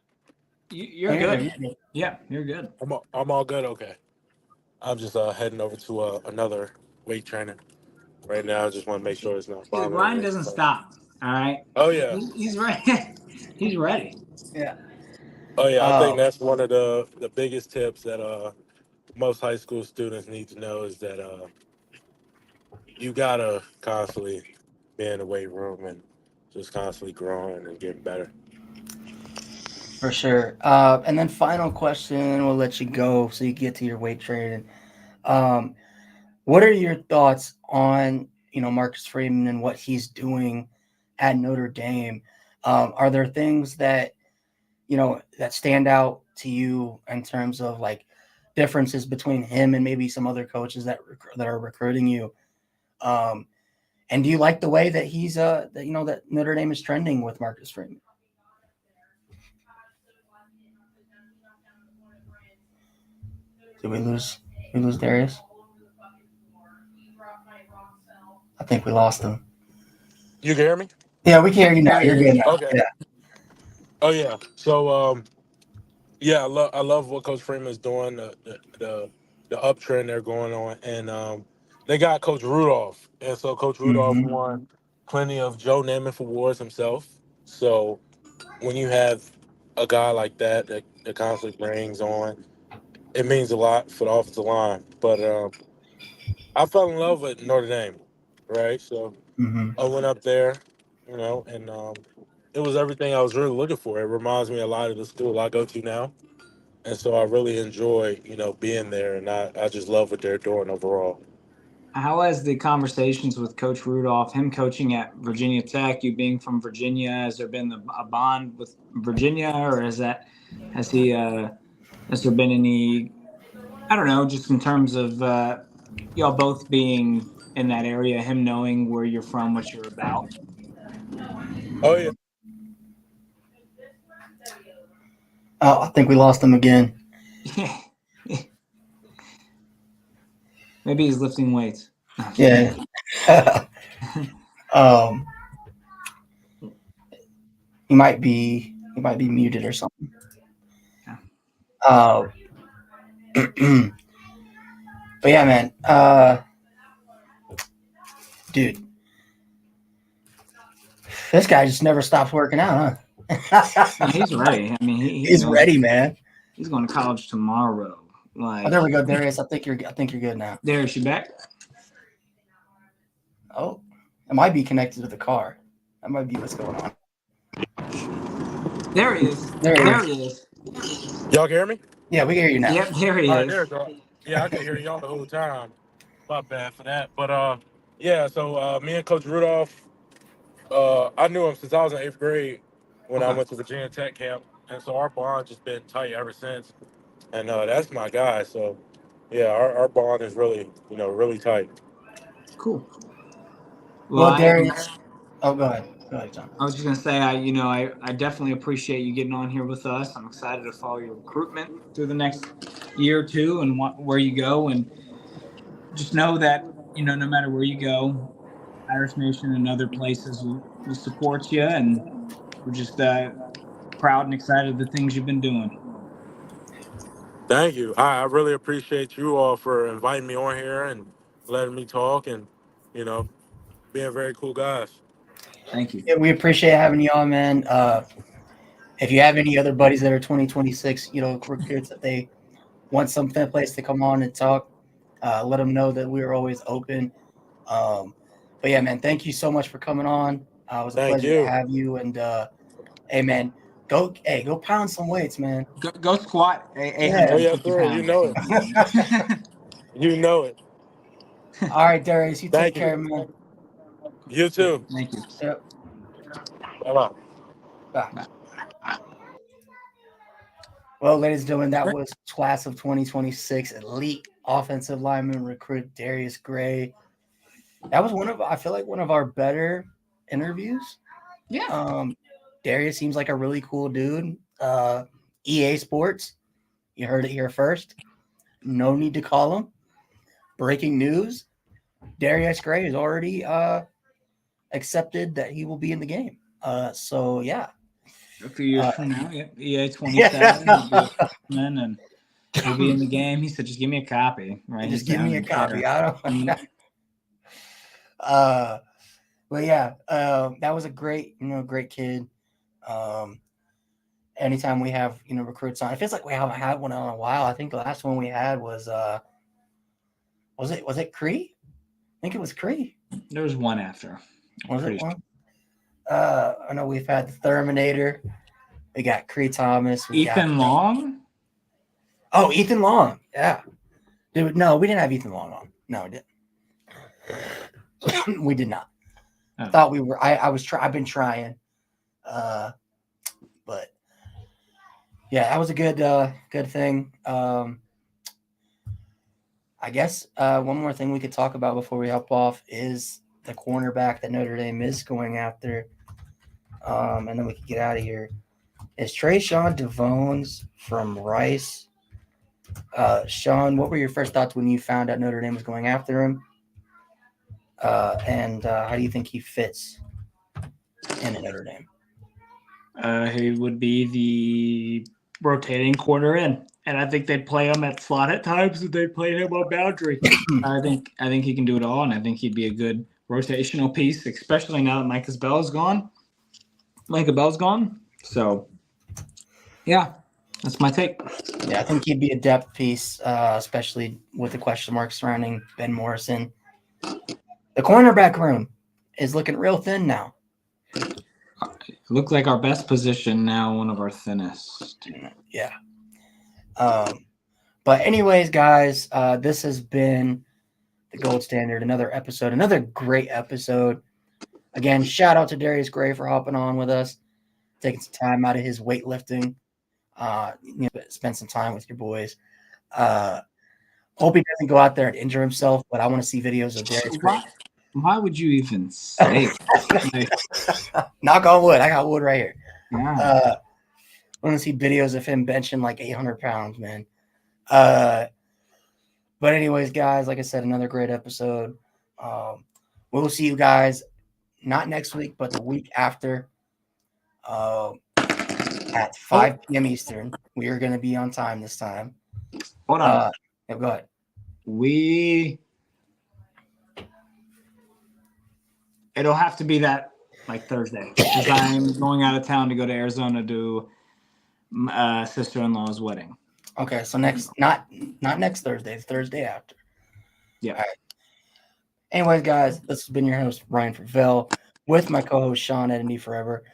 B: You're
A: Oh, you're
B: good.
A: good. You're good.
B: Yeah, you're good.
C: I'm all good. Okay. I'm just heading over to another weight training right now. I just want to make sure it's not
B: Dude,
C: bothering
B: Ryan
C: me.
B: doesn't stop. All right,
C: Oh yeah.
B: he's ready. He's ready.
A: Yeah.
C: Oh yeah. I think
A: Um,
C: that's one of the biggest tips that most high school students need to know is that you gotta constantly be in the weight room and just constantly growing and getting better.
A: for sure. And then final question, we'll let you go so you get to your weight training. Um, what are your thoughts on Marcus Freeman and what he's doing at Notre Dame? Are there things that that stand out to you in terms of like differences between him and maybe some other coaches that are recruiting you. And do you like the way that he's that Notre Dame is trending with Marcus Freeman? Did we lose Darius? I think we lost him.
C: You can hear me?
A: Yeah, we can hear you now. You're good now.
C: Okay.
A: Yeah.
C: Oh yeah. So yeah, I love what Coach Freeman is doing. The uptrend they're going on, and they got Coach Rudolph, and so Coach Rudolph
A: Mm-hmm.
C: won plenty of Joe Namath awards himself. So when you have a guy like that constantly brings on, it means a lot for the offensive line. But I fell in love with Notre Dame, right? So
A: Mm-hmm.
C: I went up there, and it was everything I was really looking for. It reminds me a lot of the school I go to now. And so I really enjoy, being there, and I just love what they're doing overall.
B: How has the conversations with Coach Rudolph, him coaching at Virginia Tech, you being from Virginia, has there been a bond with Virginia, or has there been any, I don't know, just in terms of y'all both being in that area, him knowing where you're from, what you're about?
C: Oh yeah,
A: Oh, I think we lost him again.
B: Yeah. Maybe he's lifting weights. No,
A: Yeah. He might be muted or something.
B: Yeah.
A: But yeah, man. Dude, this guy just never stops working out, huh?
B: He's ready. I mean,
A: He's ready, man.
B: He's going to college tomorrow.
A: Oh, there we go, Darius. I think you're good now.
B: Darius, you back?
A: Oh, it might be connected to the car. That might be what's going on.
B: There he is.
A: There he
B: is.
C: y'all can hear me?
A: Yeah, we can hear you now.
B: Yep, there he
C: All right,
B: is.
C: there you go. Yeah, I can hear y'all the whole time. Not bad for that. But yeah. So me and Coach Rudolph, I knew him since I was in 8th grade when I went to Virginia Tech camp, and so our bond just been tight ever since. And that's my guy. So yeah, our bond is really, really tight.
B: Cool.
A: Well, Darius. Oh, go ahead. Go ahead, John.
B: I was just gonna say, I definitely appreciate you getting on here with us. I'm excited to follow your recruitment through the next year or two and where you go, and just know that no matter where you go, Irish Nation and other places will support you, and we're just proud and excited of the things you've been doing.
C: Thank you. I really appreciate you all for inviting me on here and letting me talk, and being very cool guys.
B: Thank you.
A: Yeah, we appreciate having you on, man. If you have any other buddies that are 2026, recruits that they want some place to come on and talk, let them know that we're always open. But yeah, man, thank you so much for coming on. It was a
C: Thank
A: pleasure
C: you.
A: to have you. And hey, man, go pound some weights, man.
B: Go squat
C: Oh
B: 850
C: yes, sir.
B: pounds.
C: You know it. You know it.
A: All right, Darius, you take
C: Thank
A: care,
C: you.
A: man.
C: You too.
B: Thank you.
A: Yep.
C: Bye-bye.
A: Bye. Well, ladies and gentlemen, that was class of 2026 elite offensive lineman recruit Darius Gray. That was I feel like one of our better interviews.
B: Yeah.
A: Darius seems like a really cool dude. EA Sports, you heard it here first. No need to call him. Breaking news: Darius Gray has already accepted that he will be in the game. So yeah,
B: A few years from now, EA 27, he'll be a freshman and he'll be in the game. He said, "Just give me a copy, right?
A: Just give me a copy." I don't. But yeah, that was a great kid. Anytime we have recruits on, it feels like we haven't had one in a while. I think the last one we had was it Cree? I think it was Cree.
B: There was one after.
A: Was it one? I know we've had the Terminator. We got Cree Thomas.
B: Ethan Long.
A: Oh, Ethan Long. Yeah. Dude, no, we didn't have Ethan Long on. No, we didn't. We did not.
B: Oh.
A: I thought we were. I've been trying. But yeah, that was a good thing. I guess one more thing we could talk about before we hop off is the cornerback that Notre Dame is going after, and then we can get out of here. Is Trayshawn Devones from Rice? Sean, what were your first thoughts when you found out Notre Dame was going after him? And how do you think he fits in Notre Dame?
B: He would be the rotating corner in, and I think they'd play him at slot at times, and they'd play him on boundary. I think he can do it all, and I think he'd be a good rotational piece, especially now that Micah Bell's gone. So, yeah, that's my take.
A: Yeah, I think he'd be a depth piece, especially with the question marks surrounding Ben Morrison. The cornerback room is looking real thin now.
B: Look like our best position now, one of our thinnest.
A: Yeah. But anyways, guys, this has been the Gold Standard, another episode, another great episode. Again, shout out to Darius Gray for hopping on with us, taking some time out of his weightlifting. Spend some time with your boys. Hope he doesn't go out there and injure himself, but I want to see videos of Darius Gray.
B: Why would you even say
A: it? Knock on wood. I got wood right here.
B: Yeah.
A: I want to see videos of him benching like 800 pounds, man. But anyways, guys, like I said, another great episode. We'll see you guys not next week, but the week after at 5 p.m. Eastern. We are going to be on time this time.
B: Hold on.
A: Yeah, go ahead.
B: It'll have to be that like Thursday because I'm going out of town to go to Arizona to sister-in-law's wedding.
A: Okay, so not next Thursday, it's Thursday after.
B: Yeah.
A: All right. Anyways, guys, this has been your host Ryan Favell with my co-host Sean at Indy Forever.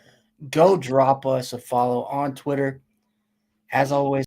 A: Go drop us a follow on Twitter. As always,